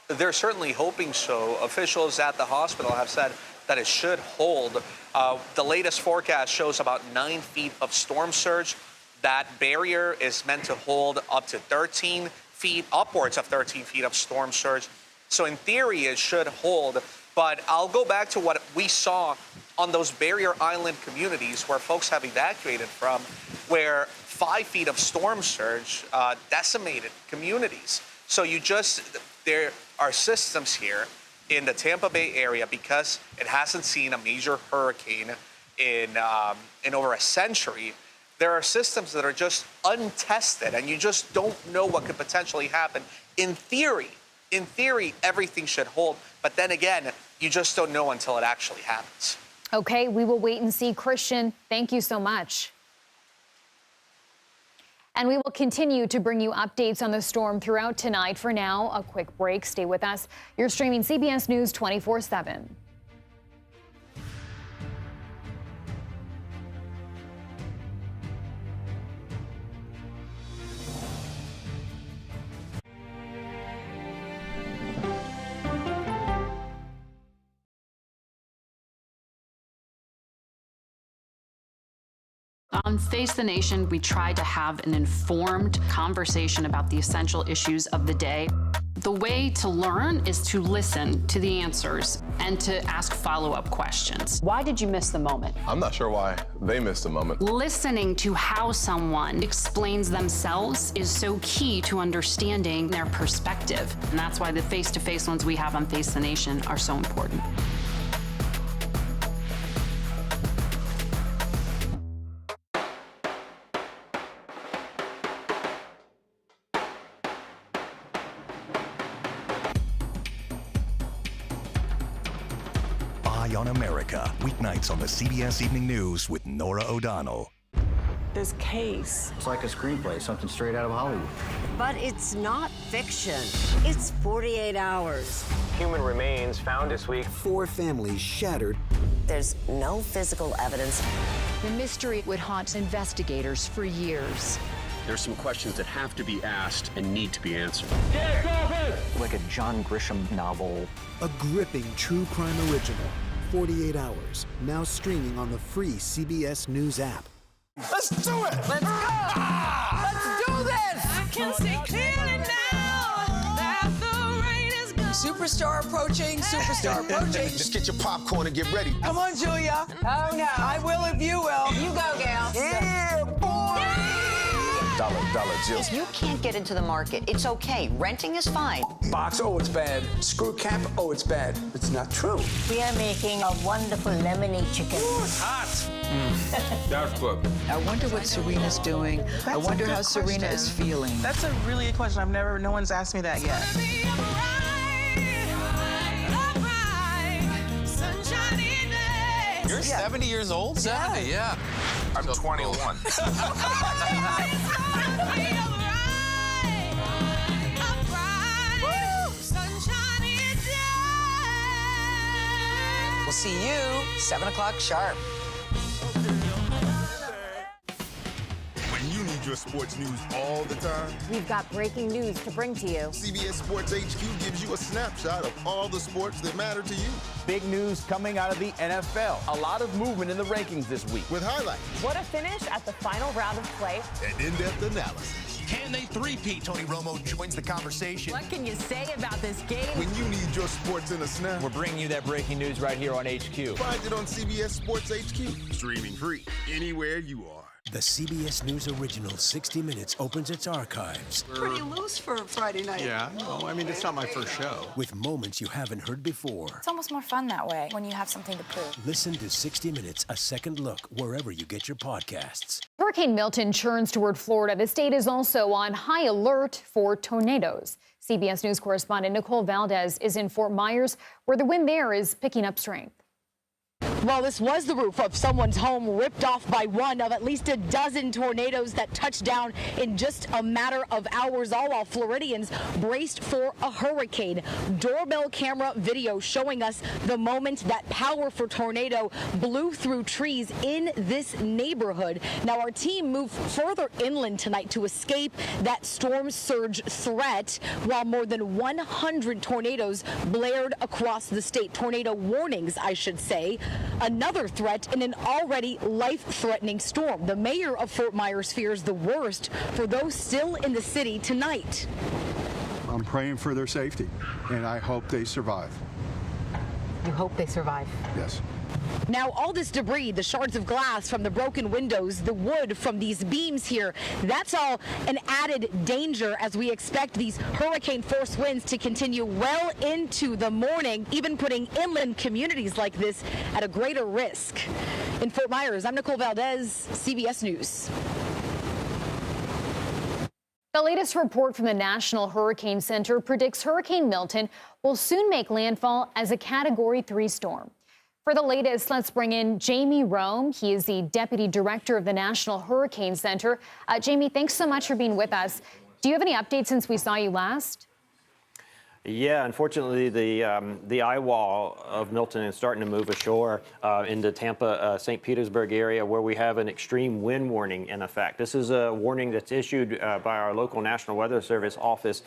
They're certainly hoping so. Officials at the hospital have said that it should hold. The latest forecast shows about 9 feet of storm surge. That barrier is meant to hold up to 13 feet, upwards of 13 feet of storm surge. So in theory, it should hold. But I'll go back to what we saw on those barrier island communities where folks have evacuated from, where 5 feet of storm surge decimated communities. So there are systems here in the Tampa Bay area, because it hasn't seen a major hurricane in over a century. There are systems that are just untested, and you just don't know what could potentially happen. In theory, everything should hold. But then again, you just don't know until it actually happens. Okay, we will wait and see. Christian, thank you so much. And we will continue to bring you updates on the storm throughout tonight. For now, a quick break. Stay with us. You're streaming CBS News 24/7. On Face the Nation, we try to have an informed conversation about the essential issues of the day. The way to learn is to listen to the answers and to ask follow-up questions. Why did you miss the moment? I'm not sure why they missed the moment. Listening to how someone explains themselves is so key to understanding their perspective. And that's why the face-to-face ones we have on Face the Nation are so important. On America, weeknights on the CBS Evening News with Norah O'Donnell. this case. It's like a screenplay, something straight out of Hollywood. But it's not fiction. It's 48 hours. Human remains found this week. 4 families shattered. There's no physical evidence. The mystery would haunt investigators for years. There's some questions that have to be asked and need to be answered. Like a John Grisham novel. A gripping true crime original. 48 hours. Now streaming on the free CBS News app. Let's do it! Let's go! Let's do this! I can see clearly now that the rain is gone. Superstar approaching, superstar approaching. Just get your popcorn and get ready. Come on, Julia. Oh, no. I will if you will. You go, gal. Yeah, boy! Dollar Jill. You can't get into the market. It's okay. Renting is fine. Box, oh, it's bad. Screw cap, oh, it's bad. It's not true. We are making a wonderful lemonade chicken. Ooh, it's hot. That's good. I wonder what Serena's doing. I wonder how Serena is feeling. That's a really good question. No one's asked me that yet. You're 70 years old? 70, yeah. I'm 21. We'll see you 7 o'clock sharp. When you need your sports news all the time, We've got breaking news to bring to you. CBS Sports HQ gives you a snapshot of all the sports that matter to you. Big news coming out of the NFL. A lot of movement in the rankings this week. With highlights. What a finish at the final round of play. And in-depth analysis. Can they three-peat? Tony Romo joins the conversation. What can you say about this game? When you need your sports in a snap, We're bringing you that breaking news right here on HQ. find it on CBS Sports HQ. Streaming free anywhere you are. The CBS News original 60 Minutes opens its archives. Pretty loose for Friday night. Yeah, no, I mean, it's not my first show. With moments you haven't heard before. It's almost more fun that way when you have something to prove. Listen to 60 Minutes, a second look, wherever you get your podcasts. Hurricane Milton churns toward Florida. The state is also on high alert for tornadoes. CBS News correspondent Nicole Valdez is in Fort Myers, where the wind there is picking up strength. Well, this was the roof of someone's home ripped off by one of at least a dozen tornadoes that touched down in just a matter of hours, all while Floridians braced for a hurricane. Doorbell camera video showing us the moment that powerful tornado blew through trees in this neighborhood. Now, our team moved further inland tonight to escape that storm surge threat, while more than 100 tornadoes blared across the state. Tornado warnings, I should say. Another threat in an already life-threatening storm. The mayor of Fort Myers fears the worst for those still in the city tonight. I'm praying for their safety, and I hope they survive. You hope they survive? Yes. Now, all this debris, the shards of glass from the broken windows, the wood from these beams here, that's all an added danger as we expect these hurricane-force winds to continue well into the morning, even putting inland communities like this at a greater risk. In Fort Myers, I'm Nicole Valdez, CBS News. The latest report from the National Hurricane Center predicts Hurricane Milton will soon make landfall as a Category 3 storm. For the latest, let's bring in Jamie Rome. He is the Deputy Director of the National Hurricane Center. Jamie, thanks so much for being with us. Do you have any updates since we saw you last? Yeah, unfortunately, the eye wall of Milton is starting to move ashore into Tampa, St. Petersburg area, where we have an extreme wind warning in effect. This is a warning that's issued by our local National Weather Service office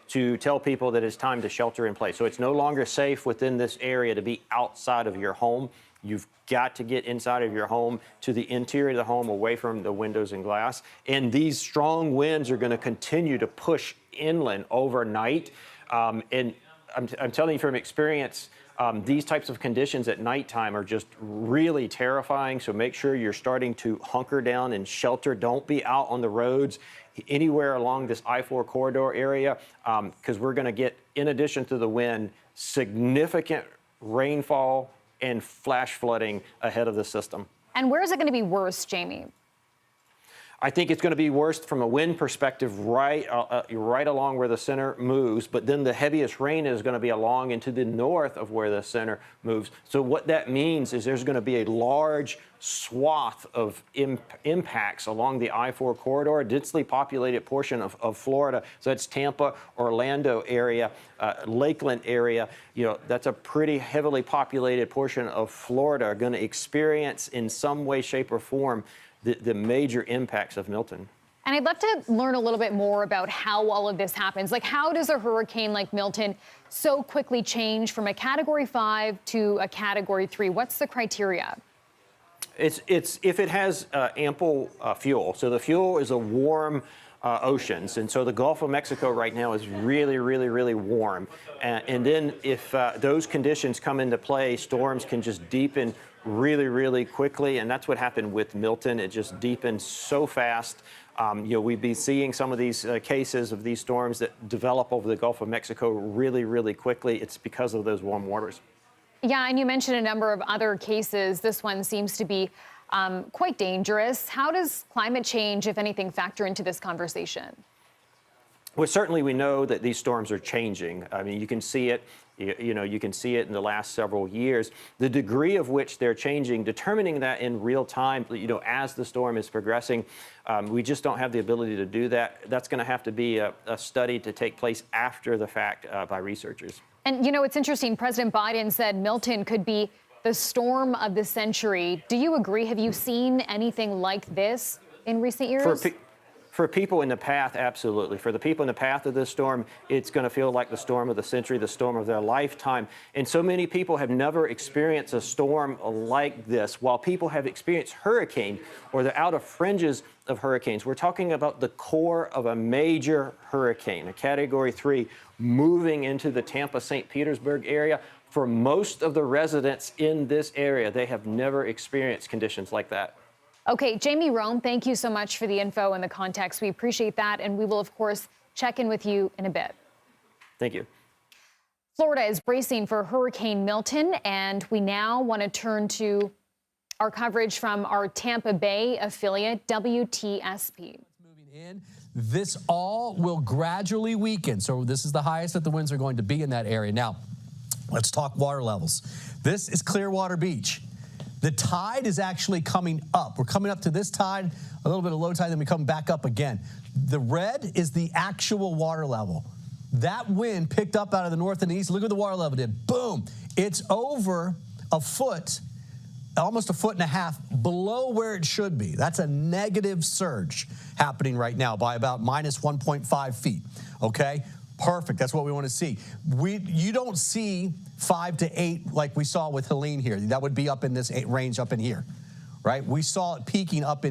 to tell people that it's time to shelter in place. So it's no longer safe within this area to be outside of your home. You've got to get inside of your home to the interior of the home, away from the windows and glass. And these strong winds are going to continue to push inland overnight. And I'm telling you from experience, these types of conditions at nighttime are just really terrifying. So make sure you're starting to hunker down and shelter. Don't be out on the roads anywhere along this I-4 corridor area, because we're going to get, in addition to the wind, significant rainfall and flash flooding ahead of the system. And where is it going to be worse, Jamie? I think it's going to be worse from a wind perspective right along where the center moves, but then the heaviest rain is going to be along into the north of where the center moves. So what that means is there's going to be a large swath of impacts along the I-4 corridor, a densely populated portion of Florida. So that's Tampa, Orlando area, Lakeland area. You know, that's a pretty heavily populated portion of Florida are going to experience in some way, shape, or form the major impacts of Milton. And I'd love to learn a little bit more about how all of this happens. Like, how does a hurricane like Milton so quickly change from a Category 5 to a Category 3? What's the criteria? It's if it has ample fuel. So the fuel is a warm oceans, and so the Gulf of Mexico right now is really, really, really warm. And then if those conditions come into play, storms can just deepen really, really quickly, and that's what happened with Milton. It just deepened so fast. You know, we'd be seeing some of these cases of these storms that develop over the Gulf of Mexico really, really quickly. It's because of those warm waters. Yeah, and you mentioned a number of other cases. This one seems to be quite dangerous. How does climate change, if anything, factor into this conversation? Well, certainly we know that these storms are changing. I mean, you can see it. You know, you can see it in the last several years. The degree of which they're changing, determining that in real time, you know, as the storm is progressing, we just don't have the ability to do that. That's going to have to be a study to take place after the fact by researchers. And, you know, it's interesting. President Biden said Milton could be the storm of the century. Do you agree? Have you seen anything like this in recent years? For people in the path, absolutely. For the people in the path of this storm, it's going to feel like the storm of the century, the storm of their lifetime. And so many people have never experienced a storm like this. While people have experienced hurricane or the outer fringes of hurricanes, we're talking about the core of a major hurricane, a Category 3, moving into the Tampa, St. Petersburg area. For most of the residents in this area, they have never experienced conditions like that. Okay, Jamie Rome, thank you so much for the info and the context. We appreciate that, and we will, of course, check in with you in a bit. Thank you. Florida is bracing for Hurricane Milton, and we now want to turn to our coverage from our Tampa Bay affiliate, WTSP. This all will gradually weaken. So this is the highest that the winds are going to be in that area. Now, let's talk water levels. This is Clearwater Beach. The tide is actually coming up. We're coming up to this tide, a little bit of low tide, then we come back up again. The red is the actual water level. That wind picked up out of the north and east. Look what the water level did. Boom. It's over a foot, almost a foot and a half below where it should be. That's a negative surge happening right now by about minus 1.5 feet. Okay? Perfect. That's what we want to see. You don't see 5 to 8 like we saw with Helene here. That would be up in this range up in here, right? We saw it peaking up in